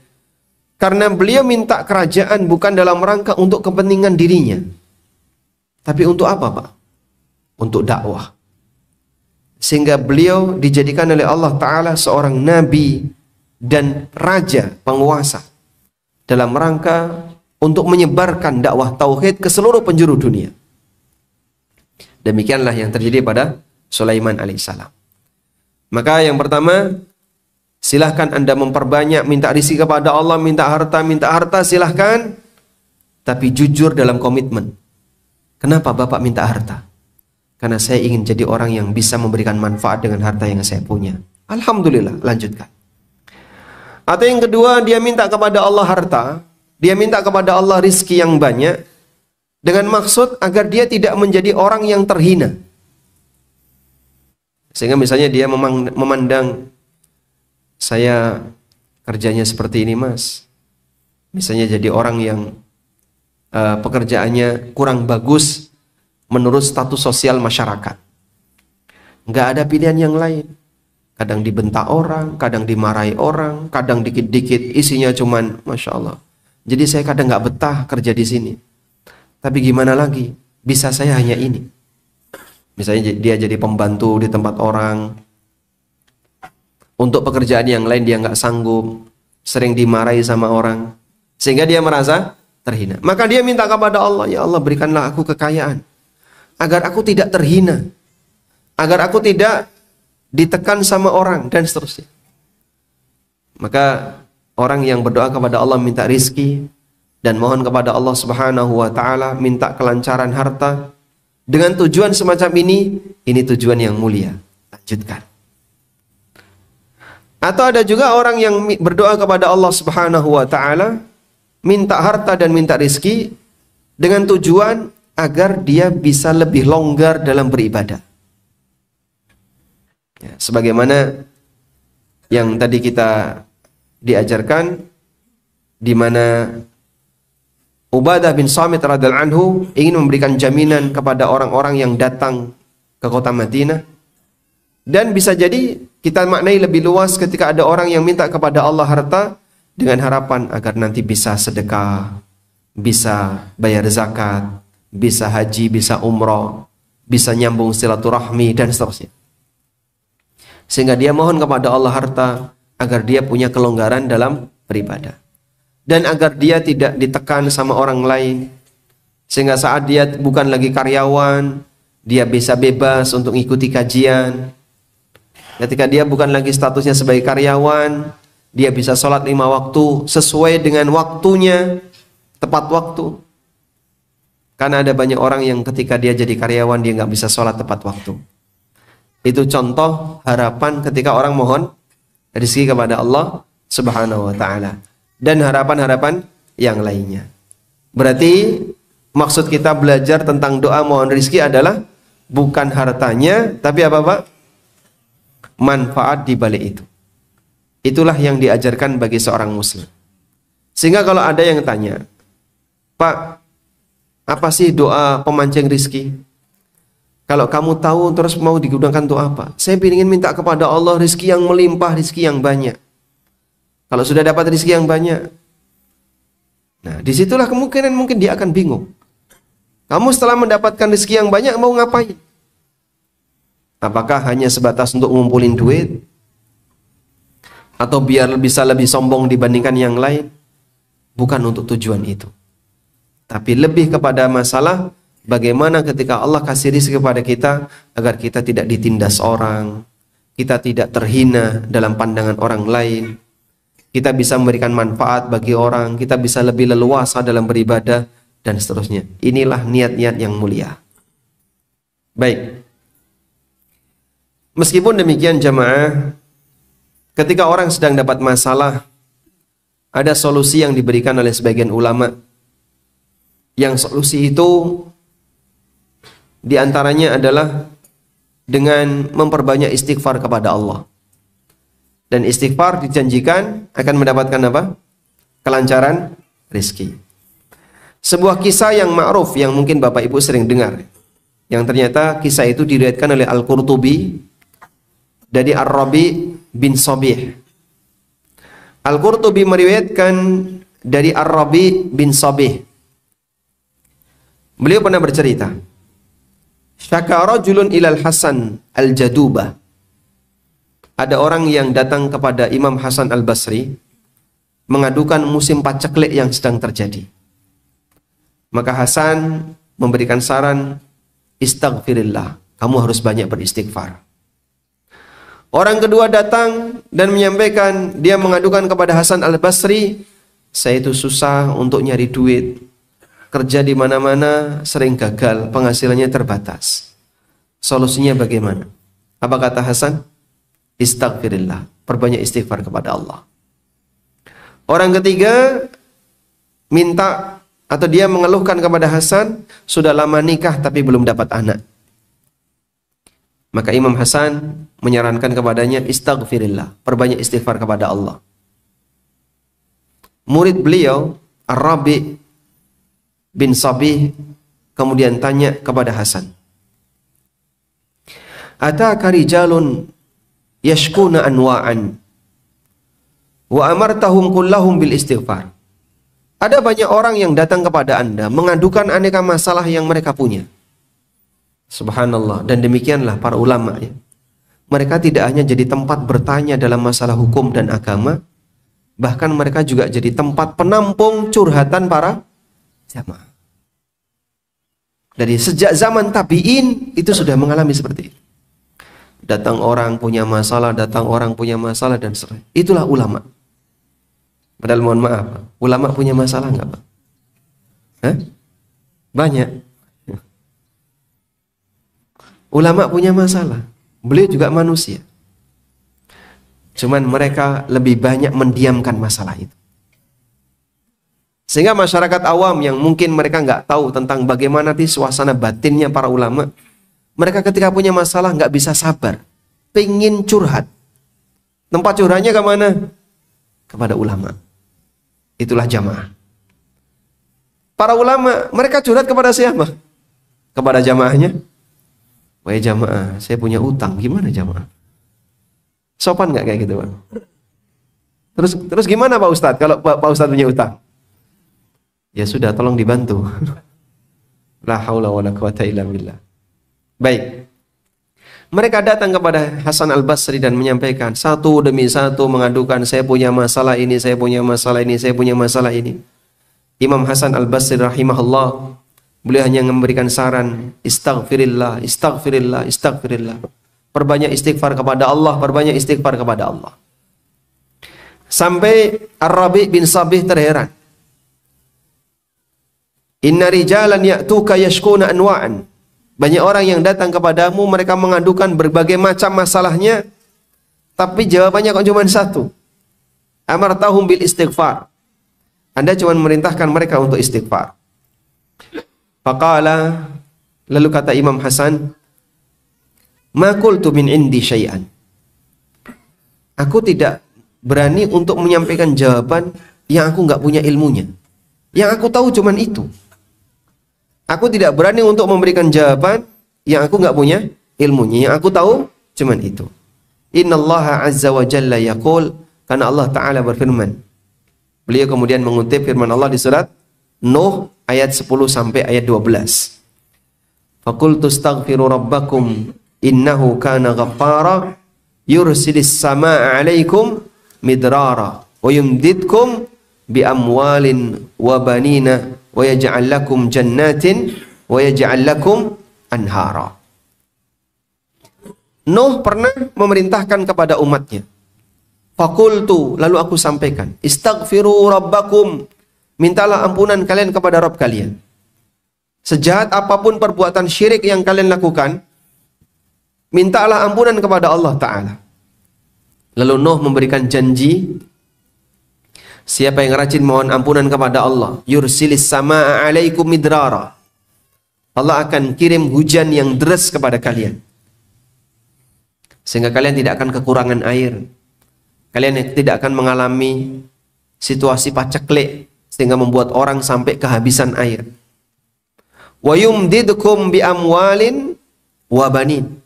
karena beliau minta kerajaan bukan dalam rangka untuk kepentingan dirinya, tapi untuk apa, Pak? Untuk dakwah. Sehingga beliau dijadikan oleh Allah Ta'ala seorang nabi dan raja, penguasa, dalam rangka untuk menyebarkan dakwah tauhid ke seluruh penjuru dunia. Demikianlah yang terjadi pada Sulaiman alaihissalam. Maka yang pertama, silahkan Anda memperbanyak, minta rezeki kepada Allah, minta harta silahkan, tapi jujur dalam komitmen. Kenapa Bapak minta harta? Karena saya ingin jadi orang yang bisa memberikan manfaat dengan harta yang saya punya. Alhamdulillah, lanjutkan. Atau yang kedua, dia minta kepada Allah harta, dia minta kepada Allah rizki yang banyak, dengan maksud agar dia tidak menjadi orang yang terhina. Sehingga misalnya dia memandang, saya kerjanya seperti ini mas, misalnya jadi orang yang pekerjaannya kurang bagus menurut status sosial masyarakat, nggak ada pilihan yang lain. Kadang dibentak orang, kadang dimarahi orang, kadang dikit-dikit isinya cuman Masya Allah. Jadi saya kadang nggak betah kerja di sini. Tapi gimana lagi? Bisa saya hanya ini. Misalnya dia jadi pembantu di tempat orang. Untuk pekerjaan yang lain dia nggak sanggup, sering dimarahi sama orang, sehingga dia merasa terhina. Maka dia minta kepada Allah, ya Allah berikanlah aku kekayaan, agar aku tidak terhina, agar aku tidak ditekan sama orang, dan seterusnya. Maka orang yang berdoa kepada Allah minta rizki dan mohon kepada Allah Subhanahu wa Ta'ala minta kelancaran harta dengan tujuan semacam ini tujuan yang mulia. Lanjutkan. Atau ada juga orang yang berdoa kepada Allah Subhanahu wa Ta'ala minta harta dan minta rizki dengan tujuan agar dia bisa lebih longgar dalam beribadah. Ya, sebagaimana yang tadi kita diajarkan, di mana Ubadah bin Samit radhiyallahu anhu ingin memberikan jaminan kepada orang-orang yang datang ke kota Madinah. Dan bisa jadi kita maknai lebih luas ketika ada orang yang minta kepada Allah harta dengan harapan agar nanti bisa sedekah, bisa bayar zakat, bisa haji, bisa umroh, bisa nyambung silaturahmi dan seterusnya. Sehingga dia mohon kepada Allah harta agar dia punya kelonggaran dalam beribadah. Dan agar dia tidak ditekan sama orang lain. Sehingga saat dia bukan lagi karyawan, dia bisa bebas untuk ikuti kajian. Ketika dia bukan lagi statusnya sebagai karyawan, dia bisa sholat 5 waktu sesuai dengan waktunya, tepat waktu. Karena ada banyak orang yang ketika dia jadi karyawan, dia nggak bisa sholat tepat waktu. Itu contoh harapan ketika orang mohon rezeki kepada Allah Subhanahu wa Ta'ala. Dan harapan-harapan yang lainnya. Berarti maksud kita belajar tentang doa mohon rezeki adalah bukan hartanya, tapi apa Pak? Manfaat di balik itu. Itulah yang diajarkan bagi seorang muslim. Sehingga kalau ada yang tanya, Pak, apa sih doa pemancing rizki? Kalau kamu tahu terus mau digunakan untuk apa? Saya ingin minta kepada Allah rizki yang melimpah, rizki yang banyak. Kalau sudah dapat rizki yang banyak, nah disitulah kemungkinan mungkin dia akan bingung. Kamu setelah mendapatkan rizki yang banyak mau ngapain? Apakah hanya sebatas untuk ngumpulin duit? Atau biar bisa lebih sombong dibandingkan yang lain? Bukan untuk tujuan itu. Tapi lebih kepada masalah bagaimana ketika Allah kasih rizki kepada kita agar kita tidak ditindas orang, kita tidak terhina dalam pandangan orang lain, kita bisa memberikan manfaat bagi orang, kita bisa lebih leluasa dalam beribadah, dan seterusnya. Inilah niat-niat yang mulia. Baik. Meskipun demikian jamaah, ketika orang sedang dapat masalah, ada solusi yang diberikan oleh sebagian ulama. Yang solusi itu diantaranya adalah dengan memperbanyak istighfar kepada Allah. Dan istighfar dijanjikan akan mendapatkan apa? Kelancaran rezeki. Sebuah kisah yang ma'ruf yang mungkin Bapak Ibu sering dengar. Yang ternyata kisah itu diriwayatkan oleh Al-Qurtubi dari Ar-Rabi bin Sabih. Al-Qurtubi meriwayatkan dari Ar-Rabi bin Sabih. Beliau pernah bercerita, syaka rajulun ilal Hasan al-Jadubah. ada orang yang datang kepada Imam Hasan Al-Basri mengadukan musim paceklik yang sedang terjadi. Maka Hasan memberikan saran, istaghfirillah, kamu harus banyak beristighfar. Orang kedua datang dan menyampaikan, dia mengadukan kepada Hasan Al-Basri, saya itu susah untuk nyari duit, kerja di mana-mana sering gagal, penghasilannya terbatas. Solusinya bagaimana? Apa kata Hasan? Istaghfirillah, perbanyak istighfar kepada Allah. Orang ketiga minta atau dia mengeluhkan kepada Hasan, sudah lama nikah tapi belum dapat anak. Maka Imam Hasan menyarankan kepadanya, istaghfirillah, perbanyak istighfar kepada Allah. Murid beliau, Ar-Rabi bin Sabih, kemudian tanya kepada Hasan, ataka rijalun yashkuna anwa'an wa amartahum kullahum bil istighfar. Ada banyak orang yang datang kepada Anda mengadukan aneka masalah yang mereka punya. Subhanallah. Dan demikianlah para ulama ya. Mereka tidak hanya jadi tempat bertanya dalam masalah hukum dan agama, bahkan mereka juga jadi tempat penampung curhatan para jamaah. Dari sejak zaman tabi'in itu sudah mengalami seperti itu. Datang orang punya masalah, datang orang punya masalah, dan seterusnya. Itulah ulama. Padahal mohon maaf, ulama punya masalah nggak Pak? Hah? Banyak. Ulama punya masalah. Beliau juga manusia. Cuman mereka lebih banyak mendiamkan masalah itu. Sehingga masyarakat awam yang mungkin mereka nggak tahu tentang bagaimana sih suasana batinnya para ulama, mereka ketika punya masalah nggak bisa sabar, pengen curhat. Tempat curhatnya kemana? Kepada ulama. Itulah jamaah. Para ulama, mereka curhat kepada siapa? Kepada jamaahnya. Wahai jamaah, saya punya utang. Gimana jamaah? Sopan nggak kayak gitu Pak? Terus gimana Pak Ustadz kalau Pak Ustadz punya utang? Ya sudah, tolong dibantu. La haula wala quwata illa billah. Baik. Mereka datang kepada Hasan Al-Basri dan menyampaikan satu demi satu, mengadukan, saya punya masalah ini, saya punya masalah ini, saya punya masalah ini. Imam Hasan Al-Basri rahimahullah, beliau hanya memberikan saran, istaghfirillah, istaghfirillah, istaghfirillah. Perbanyak istighfar kepada Allah, perbanyak istighfar kepada Allah. Sampai Ar-Rabi bin Sabih terheran. Inna rijalan ya'tuka yashkuna anwa'an. Banyak orang yang datang kepadamu, mereka mengadukan berbagai macam masalahnya, tapi jawabannya kok cuma satu. Amartahum bil istighfar. Anda cuma memerintahkan mereka untuk istighfar. Faqala, lalu kata Imam Hasan, ma qultu min indi syai'an. Aku tidak berani untuk menyampaikan jawaban yang aku nggak punya ilmunya. Yang aku tahu cuma itu. Aku tidak berani untuk memberikan jawaban yang aku nggak punya ilmunya. Yang aku tahu cuman itu. Innallaha azza wa jalla yaqul, karena Allah Ta'ala berfirman. Beliau kemudian mengutip firman Allah di surat Nuh ayat 10 sampai ayat 12. Faqultu astaghfiru rabbakum innahu kana ghaffara yursilis samaa'a 'alaikum midrara wa yumdidkum bi amwalin wa banina wa yaj'al lakum jannatin wa yaj'al lakum anhara. Nuh pernah memerintahkan kepada umatnya. Faqultu, lalu aku sampaikan, istaghfiru rabbakum, mintalah ampunan kalian kepada Rabb kalian. Sejahat apapun perbuatan syirik yang kalian lakukan, mintalah ampunan kepada Allah Ta'ala. Lalu Nuh memberikan janji, siapa yang rajin mohon ampunan kepada Allah, yursilis samaa'a 'alaikum midrara, Allah akan kirim hujan yang deras kepada kalian, sehingga kalian tidak akan kekurangan air. Kalian tidak akan mengalami situasi paceklik sehingga membuat orang sampai kehabisan air. Wa yumdidkum bi amwalin wa banin.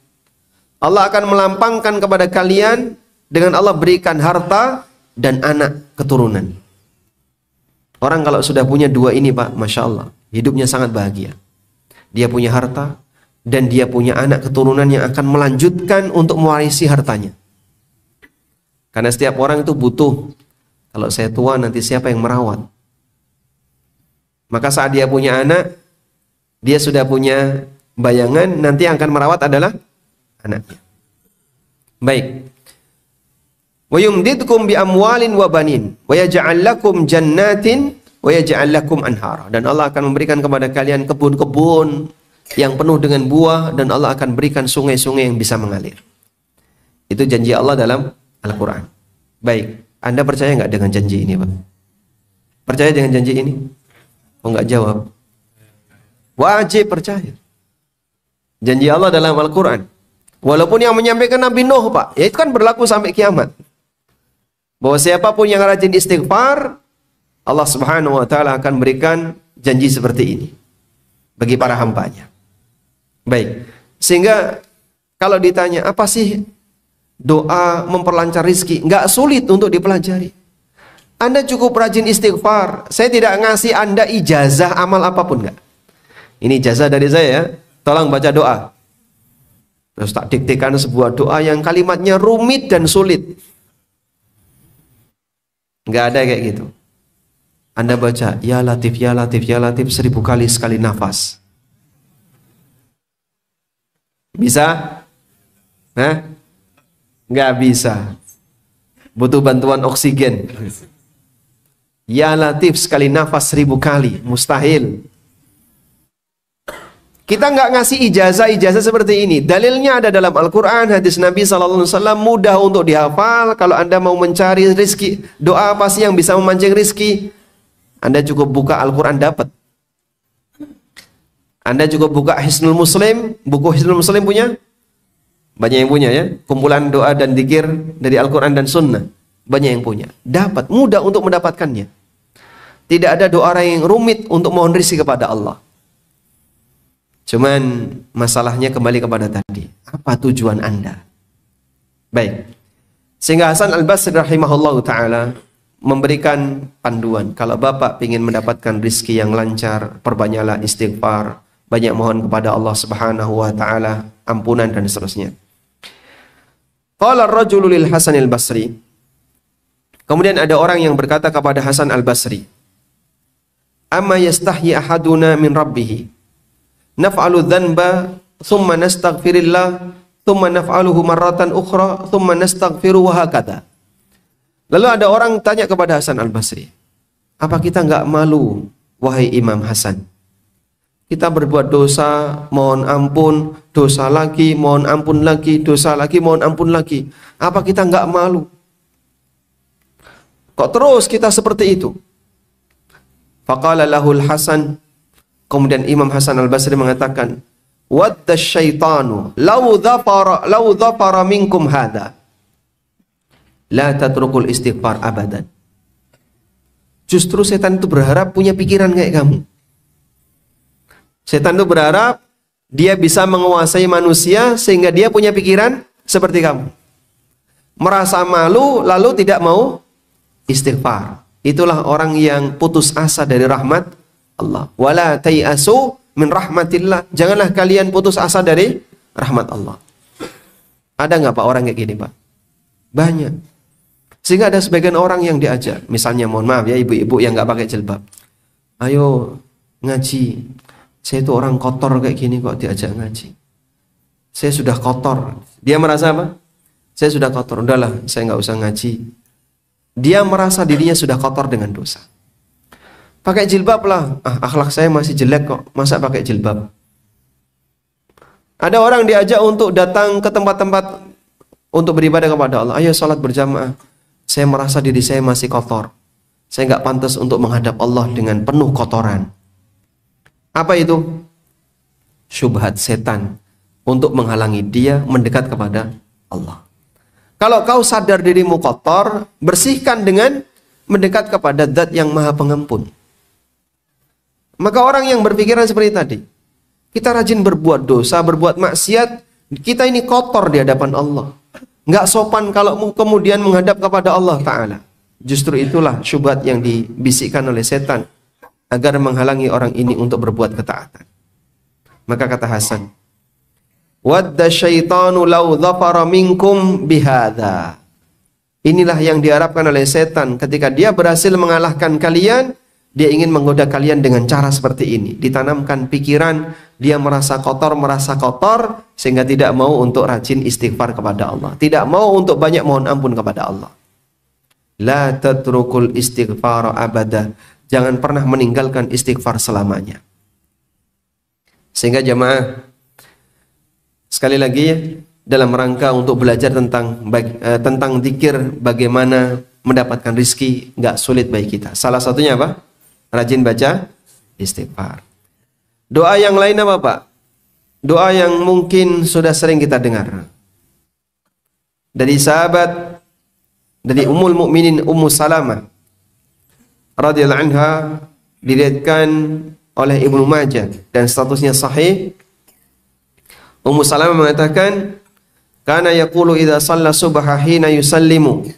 Allah akan melampangkan kepada kalian dengan Allah berikan harta dan anak keturunan. Orang kalau sudah punya dua ini Pak, Masya Allah, hidupnya sangat bahagia. Dia punya harta dan dia punya anak keturunan yang akan melanjutkan untuk mewarisi hartanya. Karena setiap orang itu butuh. Kalau saya tua nanti siapa yang merawat? Maka saat dia punya anak, dia sudah punya bayangan nanti yang akan merawat adalah anaknya. Baik. Wa yumdidkum bi amwalin wa banin wa yaj'al lakum jannatin wa yaj'al lakum anhara. Dan Allah akan memberikan kepada kalian kebun-kebun yang penuh dengan buah, dan Allah akan berikan sungai-sungai yang bisa mengalir. Itu janji Allah dalam Al-Quran. Baik, Anda percaya nggak dengan janji ini, Pak? Percaya dengan janji ini? Oh, nggak jawab. Wajib percaya. Janji Allah dalam Al-Quran. Walaupun yang menyampaikan Nabi Nuh, Pak, ya itu kan berlaku sampai kiamat. Bahwa siapapun yang rajin istighfar, Allah Subhanahu wa Ta'ala akan berikan janji seperti ini bagi para hambanya. Baik, sehingga kalau ditanya apa sih doa memperlancar rizki, nggak sulit untuk dipelajari. Anda cukup rajin istighfar. Saya tidak ngasih Anda ijazah amal apapun, nggak. Ini ijazah dari saya ya. Tolong baca doa. Terus tak diktekan sebuah doa yang kalimatnya rumit dan sulit. Nggak ada kayak gitu. Anda baca ya Latif, ya Latif, ya Latif 1000 kali sekali nafas. Bisa? Hah? Nggak bisa. Butuh bantuan oksigen. Ya Latif sekali nafas 1000 kali. Mustahil. Kita nggak ngasih ijazah seperti ini. Dalilnya ada dalam Al-Quran, hadis Nabi SAW, mudah untuk dihafal. Kalau Anda mau mencari rizki, doa apa sih yang bisa memancing rizki? Anda cukup buka Al-Quran, dapat. Anda cukup buka Hisnul Muslim. Buku Hisnul Muslim punya? Banyak yang punya ya. Kumpulan doa dan zikir dari Al-Quran dan Sunnah. Banyak yang punya. Dapat, mudah untuk mendapatkannya. Tidak ada doa yang rumit untuk mohon rizki kepada Allah. Cuman masalahnya kembali kepada tadi. Apa tujuan Anda? Baik. Sehingga Hasan Al-Basri rahimahullah ta'ala memberikan panduan. Kalau Bapak ingin mendapatkan rizki yang lancar, perbanyaklah istighfar, banyak mohon kepada Allah Subhanahu wa ta'ala ampunan dan seterusnya. Qala ar-rajulu lil Hasan al-Basri. Kemudian ada orang yang berkata kepada Hasan al-Basri, "Amma yastahyi ahaduna min rabbih? Naf'alu dhanba thumma nastaghfirillah thumma naf'aluhu marratan ukhra thumma nastaghfiru wa hakadha." Lalu ada orang tanya kepada Hasan al-Basri, "Apa kita enggak malu, wahai Imam Hasan? Kita berbuat dosa, mohon ampun, dosa lagi, mohon ampun lagi, dosa lagi, mohon ampun lagi. Apa kita enggak malu? Kok terus kita seperti itu?" Faqala lahul Hasan. Kemudian Imam Hasan al-Basri mengatakan, "Wadda syaitanu law dhafara minkum hadha la tatrukul istighfar abadan." Justru setan itu berharap punya pikiran kayak kamu. Setan itu berharap dia bisa menguasai manusia sehingga dia punya pikiran seperti kamu. Merasa malu lalu tidak mau istighfar. Itulah orang yang putus asa dari rahmat Allah. Wala tayasu min rahmatillah. Janganlah kalian putus asa dari rahmat Allah. Ada nggak Pak orang kayak gini Pak? Banyak. Sehingga ada sebagian orang yang diajak, misalnya mohon maaf ya ibu-ibu yang nggak pakai jilbab, ayo ngaji. Saya itu orang kotor kayak gini kok diajak ngaji. Saya sudah kotor. Dia merasa apa? Saya sudah kotor. Udahlah, saya nggak usah ngaji. Dia merasa dirinya sudah kotor dengan dosa. Pakai jilbab lah. Akhlak saya masih jelek kok. Masa pakai jilbab? Ada orang diajak untuk datang ke tempat-tempat untuk beribadah kepada Allah. Ayo sholat berjamaah. Saya merasa diri saya masih kotor. Saya nggak pantas untuk menghadap Allah dengan penuh kotoran. Apa itu? Syubhat setan untuk menghalangi dia mendekat kepada Allah. Kalau kau sadar dirimu kotor, bersihkan dengan mendekat kepada Zat yang Maha Pengampun. Maka orang yang berpikiran seperti tadi, kita rajin berbuat dosa, berbuat maksiat, kita ini kotor di hadapan Allah. Nggak sopan kalau kemudian menghadap kepada Allah Ta'ala. Justru itulah syubhat yang dibisikkan oleh setan agar menghalangi orang ini untuk berbuat ketaatan. Maka kata Hasan, "Wadda syaitanu law dhafara minkum bihadha." Inilah yang diharapkan oleh setan. Ketika dia berhasil mengalahkan kalian, dia ingin menggoda kalian dengan cara seperti ini. Ditanamkan pikiran, dia merasa kotor, sehingga tidak mau untuk rajin istighfar kepada Allah. Tidak mau untuk banyak mohon ampun kepada Allah. La tatrukul istighfar abada. Jangan pernah meninggalkan istighfar selamanya. Sehingga jamaah, sekali lagi ya, dalam rangka untuk belajar tentang zikir, bagaimana mendapatkan rizki, nggak sulit bagi kita. Salah satunya apa? Rajin baca istighfar. Doa yang lain apa Pak? Doa yang mungkin sudah sering kita dengar. Dari sahabat, dari Ummul Mukminin Ummu Salamah radhiyallahu anha, diriwayatkan oleh Ibnu Majah dan statusnya sahih. Ummu Salamah mengatakan, kana yaqulu idza shalla subha hina yusallimu.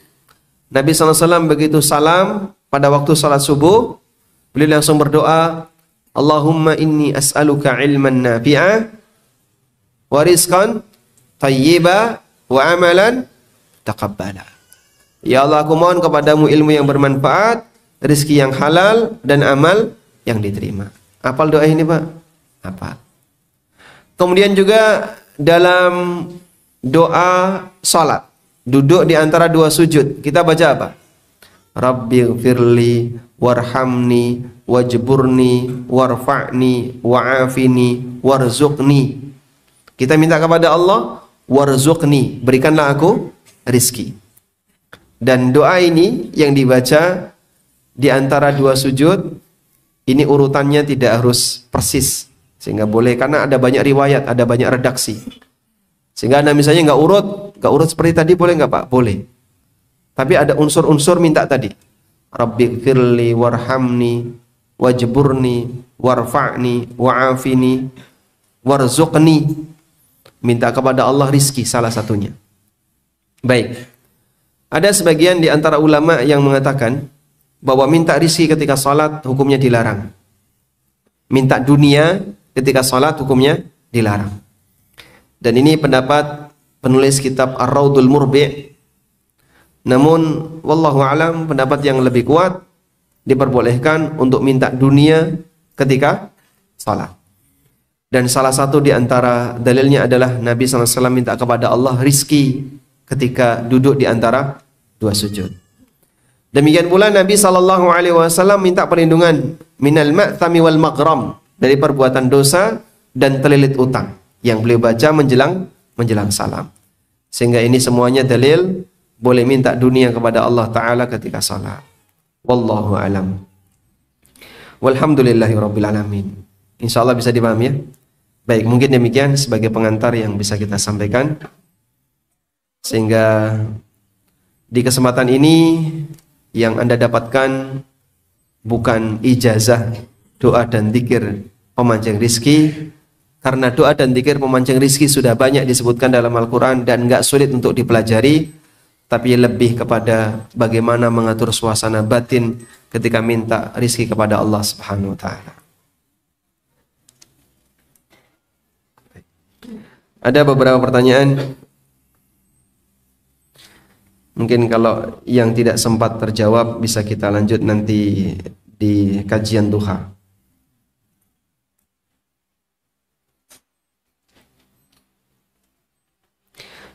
Nabi SAW begitu salam pada waktu salat subuh, beliau langsung berdoa, Allahumma inni as'aluka ilman nafi'a wa rizqan thayyiba wa amalan taqabbala. Ya Allah, aku mohon kepadamu ilmu yang bermanfaat, rezeki yang halal, dan amal yang diterima. Hafal doa ini Pak? Hafal. Kemudian juga dalam doa salat, duduk di antara dua sujud, kita baca apa? Rabbighfirli warhamni wajburni warfa'ni wa'afini warzuqni. Kita minta kepada Allah, warzuqni, berikanlah aku rizki. Dan doa ini yang dibaca di antara dua sujud, ini urutannya tidak harus persis, sehingga boleh, karena ada banyak riwayat, ada banyak redaksi. Sehingga Anda misalnya nggak urut seperti tadi, boleh nggak Pak? Boleh. Tapi ada unsur-unsur minta tadi. Rabbighfirli warhamni wajburni warfa'ni wa'afini warzuqni. Minta kepada Allah rizki salah satunya. Baik. Ada sebagian di antara ulama yang mengatakan bahwa minta rizki ketika salat hukumnya dilarang. Minta dunia ketika salat hukumnya dilarang. Dan ini pendapat penulis kitab Ar-Raudul Murbi'. Namun wallahu alam, pendapat yang lebih kuat, diperbolehkan untuk minta dunia ketika salat. Dan salah satu di antara dalilnya adalah Nabi SAW minta kepada Allah rizki ketika duduk di antara dua sujud. Demikian pula Nabi SAW minta perlindungan minal ma'thami wal maghram, dari perbuatan dosa dan terlilit utang, yang beliau baca menjelang salam. Sehingga ini semuanya dalil boleh minta dunia kepada Allah Ta'ala ketika salat. Wallahu alam. Walhamdulillahi rabbil alamin. InsyaAllah bisa dipahami ya. Baik, mungkin demikian sebagai pengantar yang bisa kita sampaikan. Sehingga di kesempatan ini yang Anda dapatkan bukan ijazah doa dan zikir pemancing rizki, karena doa dan zikir pemancing rizki sudah banyak disebutkan dalam Al-Quran dan nggak sulit untuk dipelajari, tapi lebih kepada bagaimana mengatur suasana batin ketika minta rizki kepada Allah Subhanahu wa Ta'ala. Ada beberapa pertanyaan, mungkin kalau yang tidak sempat terjawab bisa kita lanjut nanti di kajian duha.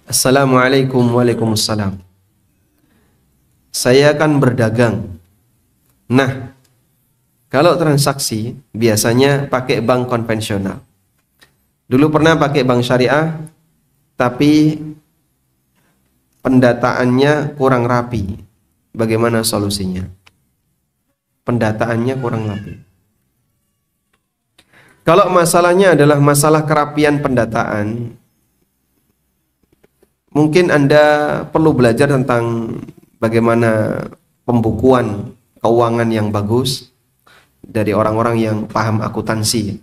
Assalamualaikum. Waalaikumsalam. Saya akan berdagang. Nah, kalau transaksi biasanya pakai bank konvensional. Dulu pernah pakai bank syariah, tapi pendataannya kurang rapi. Bagaimana solusinya? Pendataannya kurang rapi. Kalau masalahnya adalah masalah kerapian pendataan, mungkin Anda perlu belajar tentang bagaimana pembukuan keuangan yang bagus dari orang-orang yang paham akuntansi,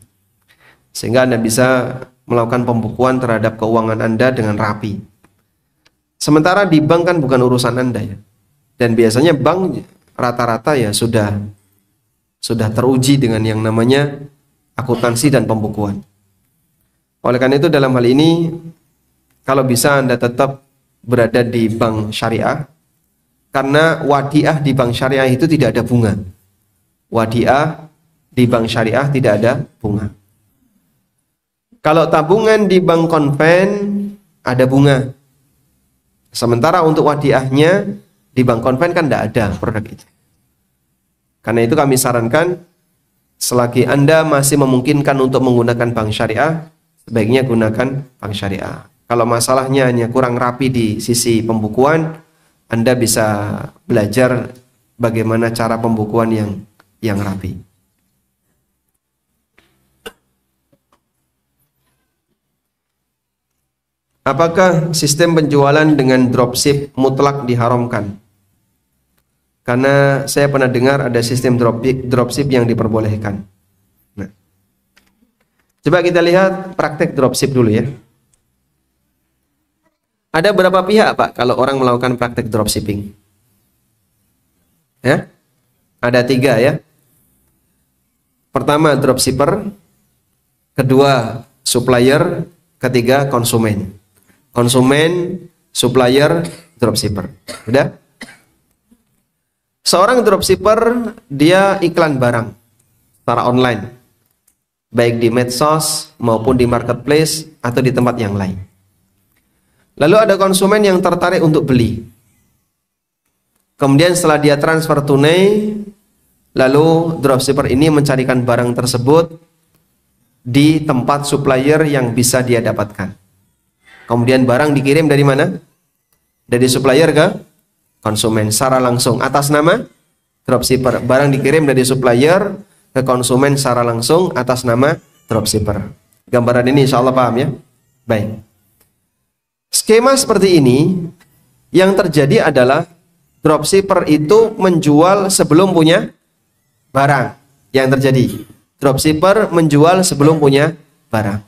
sehingga Anda bisa melakukan pembukuan terhadap keuangan Anda dengan rapi. Sementara di bank kan bukan urusan Anda ya. Dan biasanya bank rata-rata ya sudah teruji dengan yang namanya akuntansi dan pembukuan. Oleh karena itu dalam hal ini, kalau bisa Anda tetap berada di bank syariah, Karena wadiah di bank syariah itu tidak ada bunga. Wadiah di bank syariah tidak ada bunga. Kalau tabungan di bank konven ada bunga. Sementara untuk wadiahnya di bank konven kan tidak ada produk itu. Karena itu kami sarankan, selagi Anda masih memungkinkan untuk menggunakan bank syariah, sebaiknya gunakan bank syariah. Kalau masalahnya hanya kurang rapi di sisi pembukuan, Anda bisa belajar bagaimana cara pembukuan yang rapi. Apakah sistem penjualan dengan dropship mutlak diharamkan? Karena saya pernah dengar ada sistem dropship yang diperbolehkan. Nah, coba kita lihat praktek dropship dulu ya. Ada berapa pihak Pak kalau orang melakukan praktek dropshipping? Ya? Ada 3 ya. Pertama dropshipper, kedua supplier, ketiga konsumen. Konsumen, supplier, dropshipper. Udah? Seorang dropshipper dia iklan barang secara online, baik di medsos maupun di marketplace atau di tempat yang lain. Lalu ada konsumen yang tertarik untuk beli. Kemudian setelah dia transfer tunai, lalu dropshipper ini mencarikan barang tersebut di tempat supplier yang bisa dia dapatkan. Kemudian barang dikirim dari mana? Dari supplier ke konsumen secara langsung atas nama dropshipper. Barang dikirim dari supplier ke konsumen secara langsung atas nama dropshipper. Gambaran ini insya Allah paham ya? Baik. Skema seperti ini yang terjadi adalah dropshipper itu menjual sebelum punya barang. Yang terjadi, dropshipper menjual sebelum punya barang.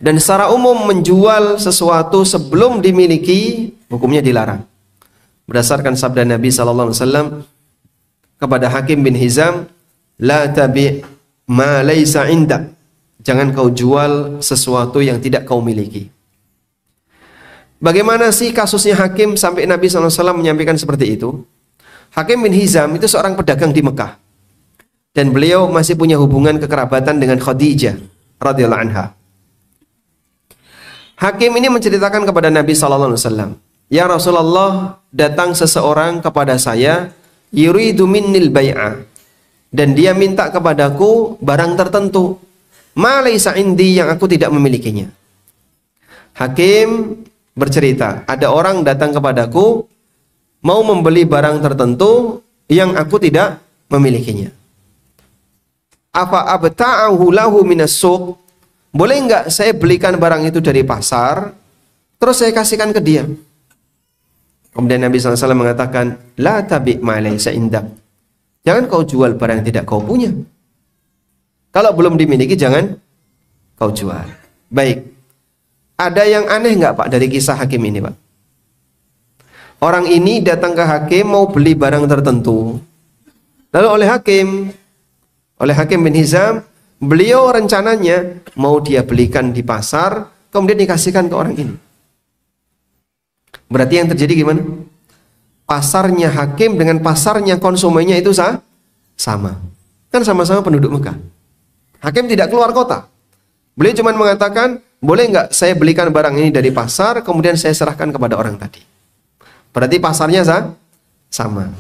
Dan secara umum menjual sesuatu sebelum dimiliki hukumnya dilarang. Berdasarkan sabda Nabi SAW kepada Hakim bin Hizam, la tabi' ma laysa indak. Jangan kau jual sesuatu yang tidak kau miliki. Bagaimana sih kasusnya Hakim sampai Nabi SAW menyampaikan seperti itu? Hakim bin Hizam itu seorang pedagang di Mekah. Dan beliau masih punya hubungan kekerabatan dengan Khadijah radhiyallahu anha. Hakim ini menceritakan kepada Nabi SAW, ya Rasulullah, datang seseorang kepada saya, yuridu minnil bai'ah, dan dia minta kepadaku barang tertentu, ma laysa indi, yang aku tidak memilikinya. Hakim bercerita, ada orang datang kepadaku mau membeli barang tertentu yang aku tidak memilikinya. Apa abta'ahu lahu minas suq? Boleh enggak saya belikan barang itu dari pasar terus saya kasihkan ke dia? Kemudian Nabi SAW mengatakan, la tabi' ma laysa indak. Jangan kau jual barang yang tidak kau punya. Kalau belum dimiliki jangan kau jual. Baik. Ada yang aneh nggak Pak dari kisah Hakim ini Pak? Orang ini datang ke Hakim mau beli barang tertentu. Lalu oleh Hakim bin Hizam, beliau rencananya mau dia belikan di pasar, kemudian dikasihkan ke orang ini. Berarti yang terjadi gimana? Pasarnya Hakim dengan pasarnya konsumennya itu sama. Kan sama-sama penduduk Mekah. Hakim tidak keluar kota. Beliau cuma mengatakan, boleh nggak saya belikan barang ini dari pasar, kemudian saya serahkan kepada orang tadi. Berarti pasarnya sama.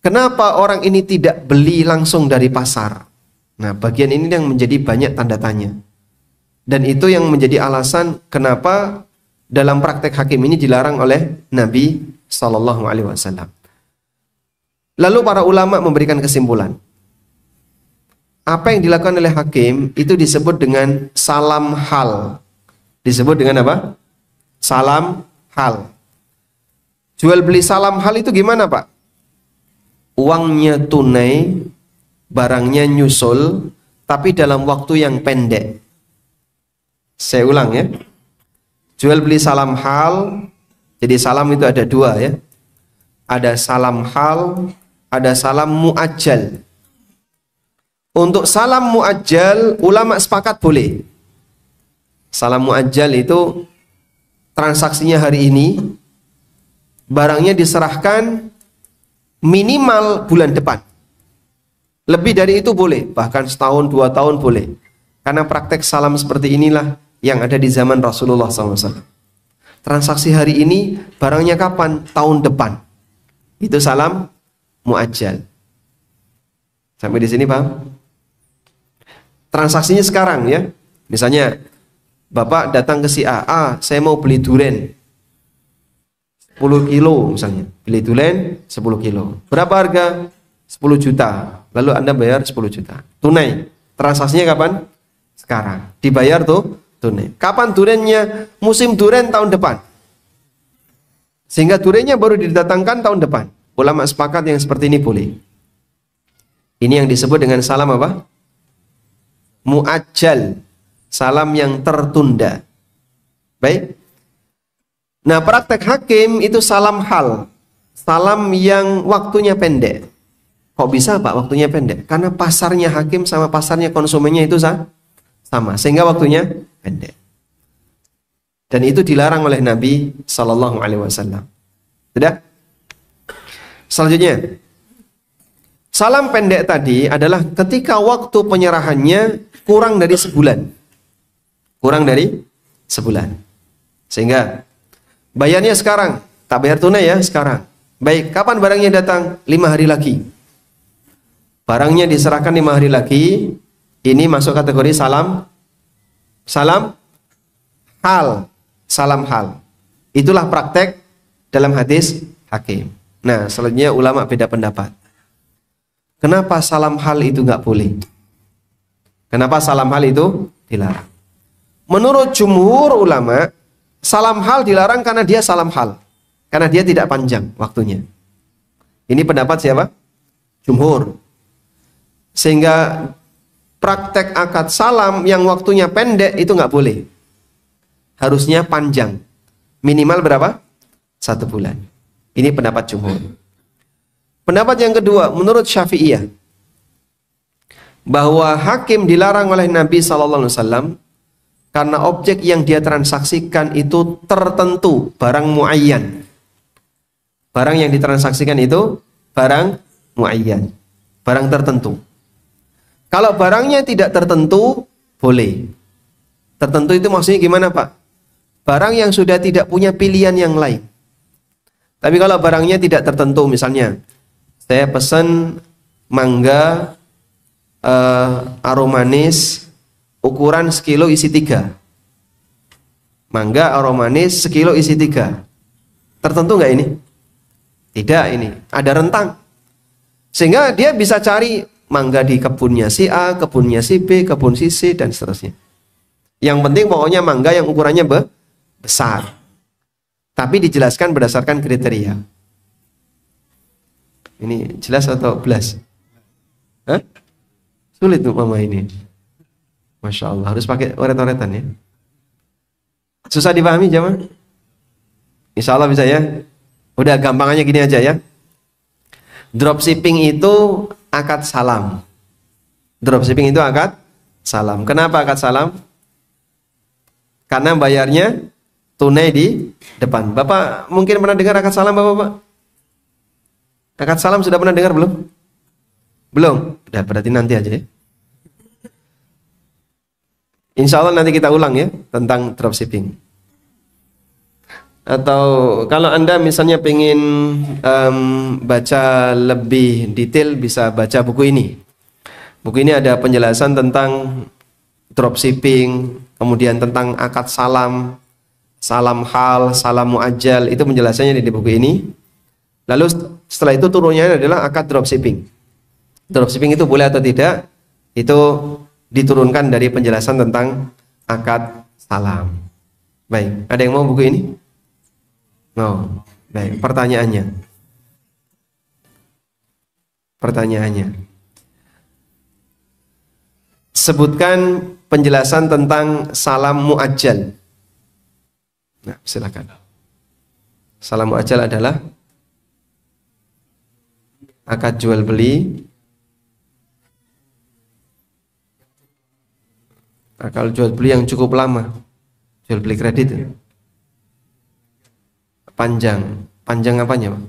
Kenapa orang ini tidak beli langsung dari pasar? Nah, bagian ini yang menjadi banyak tanda tanya. Dan itu yang menjadi alasan kenapa dalam praktek Hakim ini dilarang oleh Nabi SAW. Lalu para ulama memberikan kesimpulan. Apa yang dilakukan oleh Hakim itu disebut dengan salam hal. Disebut dengan apa? Salam hal. Jual beli salam hal itu gimana Pak? Uangnya tunai, barangnya nyusul, tapi dalam waktu yang pendek. Saya ulang ya. Jual beli salam hal. Jadi salam itu ada 2 ya. Ada salam hal, ada salam muajjal. Untuk salam muajjal, ulama sepakat boleh. Salam muajjal itu transaksinya hari ini, barangnya diserahkan minimal bulan depan. Lebih dari itu boleh, bahkan setahun, 2 tahun boleh. Karena praktek salam seperti inilah yang ada di zaman Rasulullah SAW. Transaksi hari ini, barangnya kapan? Tahun depan. Itu salam muajjal. Sampai di sini paham? Transaksinya sekarang ya. Misalnya, Bapak datang ke si A, saya mau beli duren 10 kilo misalnya. Beli duren 10 kilo. Berapa harga? 10 juta. Lalu Anda bayar 10 juta. Tunai. Transaksinya kapan? Sekarang. Dibayar tuh tunai. Kapan durennya? Musim duren tahun depan. Sehingga durennya baru didatangkan tahun depan. Ulama sepakat yang seperti ini boleh. Ini yang disebut dengan salam apa? Muajjal. Salam yang tertunda. Baik. Nah, praktek hakim itu salam hal. Salam yang waktunya pendek. Kok bisa Pak waktunya pendek? Karena pasarnya hakim sama pasarnya konsumennya itu sama. Sehingga waktunya pendek. Dan itu dilarang oleh Nabi Sallallahu Alaihi Wasallam. Sudah? Selanjutnya, salam pendek tadi adalah ketika waktu penyerahannya kurang dari sebulan. Kurang dari sebulan. Sehingga bayarnya sekarang, tak bayar tunai ya sekarang. Baik, kapan barangnya datang? 5 hari lagi. Barangnya diserahkan 5 hari lagi. Ini masuk kategori salam hal. Salam hal. Itulah praktek dalam hadis hakim. Nah, selanjutnya ulama beda pendapat. Kenapa salam hal itu nggak boleh? Kenapa salam hal itu dilarang? Menurut jumhur ulama, salam hal dilarang karena dia salam hal. Karena dia tidak panjang waktunya. Ini pendapat siapa? Jumhur. Sehingga praktek akad salam yang waktunya pendek itu nggak boleh. Harusnya panjang. Minimal berapa? 1 bulan. Ini pendapat jumhur. Pendapat yang kedua, menurut Syafi'iyah, bahwa hakim dilarang oleh Nabi SAW karena objek yang dia transaksikan itu tertentu, barang muayyan. Barang yang ditransaksikan itu barang muayyan, barang tertentu. Kalau barangnya tidak tertentu, boleh. Tertentu itu maksudnya gimana Pak? Barang yang sudah tidak punya pilihan yang lain. Tapi kalau barangnya tidak tertentu, misalnya saya pesan mangga aromanis ukuran sekilo isi 3. Mangga aromanis sekilo isi 3. Tertentu nggak ini? Tidak ini. Ada rentang. Sehingga dia bisa cari mangga di kebunnya si A, kebunnya si B, kebun si C, dan seterusnya. Yang penting pokoknya mangga yang ukurannya besar. Tapi dijelaskan berdasarkan kriteria. Ini jelas atau belas? Hah? Sulit tuh mama ini. Masya Allah, harus pakai oret-oretan ya. Susah dipahami jemaah? Insya Allah bisa ya. Udah gampangannya gini aja ya. Dropshipping itu akad salam. Dropshipping itu akad salam. Kenapa akad salam? Karena bayarnya tunai di depan. Bapak mungkin pernah dengar akad salam Bapak? Akad salam sudah pernah dengar belum? Belum? Udah, berarti nanti aja ya. Insya Allah nanti kita ulang ya tentang dropshipping. Atau kalau Anda misalnya pengen baca lebih detail, bisa baca buku ini. Buku ini ada penjelasan tentang dropshipping, kemudian tentang akad salam, salam hal, salam muajjal, itu penjelasannya di buku ini. Lalu setelah itu turunnya adalah akad dropshipping. Dropshipping itu boleh atau tidak, itu diturunkan dari penjelasan tentang akad salam. Baik, ada yang mau buku ini? Oh, baik. Pertanyaannya. Sebutkan penjelasan tentang salam muajjal. Nah, silakan. Salam muajjal adalah akad jual beli, akad jual beli yang cukup lama, jual beli kredit, panjang, Panjang apanya, Pak?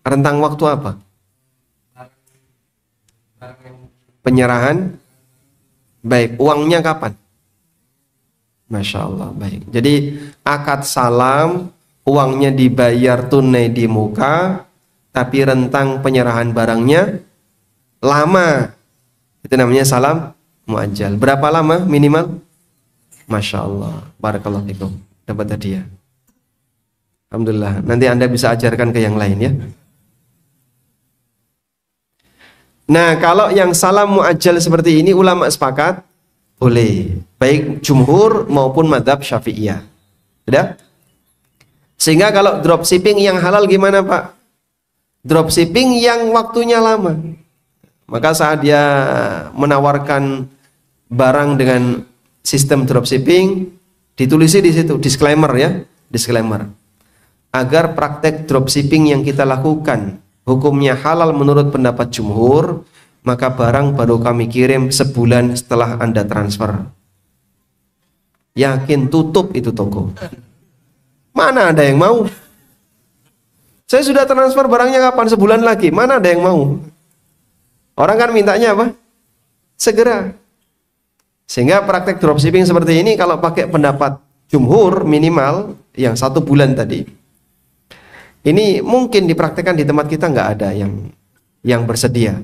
Rentang waktu apa? Penyerahan. Baik, uangnya kapan? Masya Allah, baik. Jadi akad salam, uangnya dibayar tunai di muka, tapi rentang penyerahan barangnya lama. Itu namanya salam muajjal. Berapa lama minimal? Masya Allah, barakallahu fikum. Dapat hadiah. Alhamdulillah. Nanti Anda bisa ajarkan ke yang lain ya. Nah, kalau yang salam muajjal seperti ini ulama sepakat boleh, baik jumhur maupun madhab syafi'iyah. Sudah? Sehingga kalau dropshipping yang halal gimana, Pak? Dropshipping yang waktunya lama. Maka saat dia menawarkan barang dengan sistem dropshipping, ditulisi di situ disclaimer ya, disclaimer. Agar praktek dropshipping yang kita lakukan hukumnya halal menurut pendapat jumhur, maka barang baru kami kirim sebulan setelah Anda transfer. Yakin tutup itu toko. Mana ada yang mau? Saya sudah transfer barangnya kapan? Sebulan lagi. Mana ada yang mau? Orang kan mintanya apa? Segera. Sehingga praktek dropshipping seperti ini kalau pakai pendapat jumhur minimal yang 1 bulan tadi. Ini mungkin dipraktekkan di tempat kita nggak ada yang bersedia.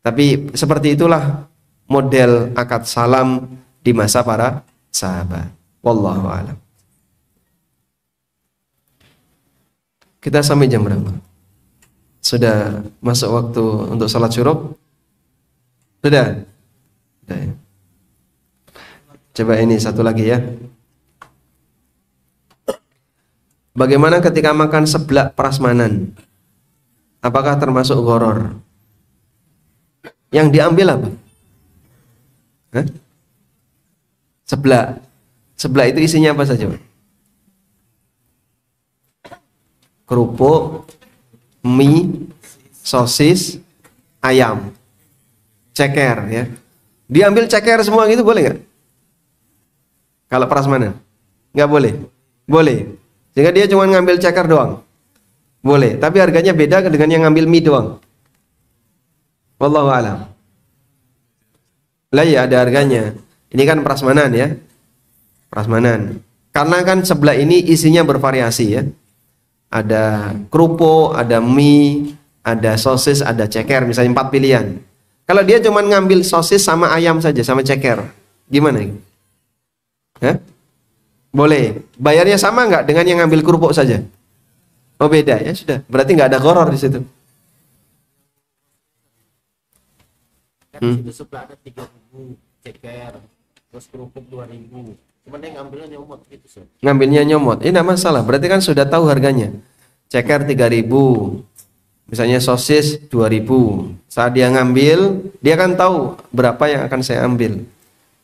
Tapi seperti itulah model akad salam di masa para sahabat. Wallahu a'lam. Kita sampai jam berapa? Sudah masuk waktu untuk salat syuruk? Sudah? Sudah ya. Coba ini satu lagi ya. Bagaimana ketika makan seblak prasmanan? Apakah termasuk gharar? Yang diambil apa? Hah? Seblak. Seblak itu isinya apa saja, Pak? Kerupuk, mie, sosis, ayam, ceker ya. Diambil ceker semua gitu boleh nggak? Kalau prasmanan? Nggak boleh? Boleh. Sehingga dia cuma ngambil ceker doang. Boleh, tapi harganya beda dengan yang ngambil mie doang. Wallahu a'lam. Lah ya ada harganya. Ini kan prasmanan ya. Prasmanan. Karena kan seblak ini isinya bervariasi ya. Ada kerupuk, ada mie, ada sosis, ada ceker, misalnya 4 pilihan. Kalau dia cuma ngambil sosis sama ayam saja, sama ceker, gimana? Hah? Boleh. Bayarnya sama nggak dengan yang ngambil kerupuk saja? Oh beda ya sudah. Berarti nggak ada gharar di situ. Kan di situ sebelah ada 3.000 ceker, terus kerupuk 2.000. Cuman dia ngambilnya nyomot gitu sih. Ngambilnya nyomot. Ini enggak masalah. Berarti kan sudah tahu harganya. Ceker 3.000. Misalnya sosis 2.000. Saat dia ngambil, dia kan tahu berapa yang akan saya ambil.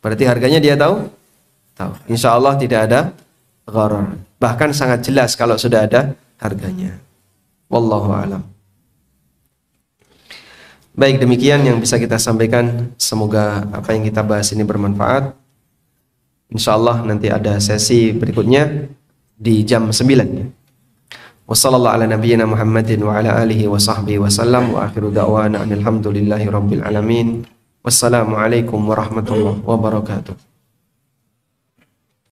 Berarti harganya dia tahu? Tahu. Insya Allah tidak ada gharar. Bahkan sangat jelas kalau sudah ada harganya. Wallahu a'lam. Baik, demikian yang bisa kita sampaikan. Semoga apa yang kita bahas ini bermanfaat. Insya Allah nanti ada sesi berikutnya di jam 9. Wassallallahu ala nabiyyina Muhammadin wa ala alihi wa sahbihi wa sallam wa akhiru da'wana alhamdulillahi rabbil alamin. Wassalamualaikum warahmatullahi wabarakatuh.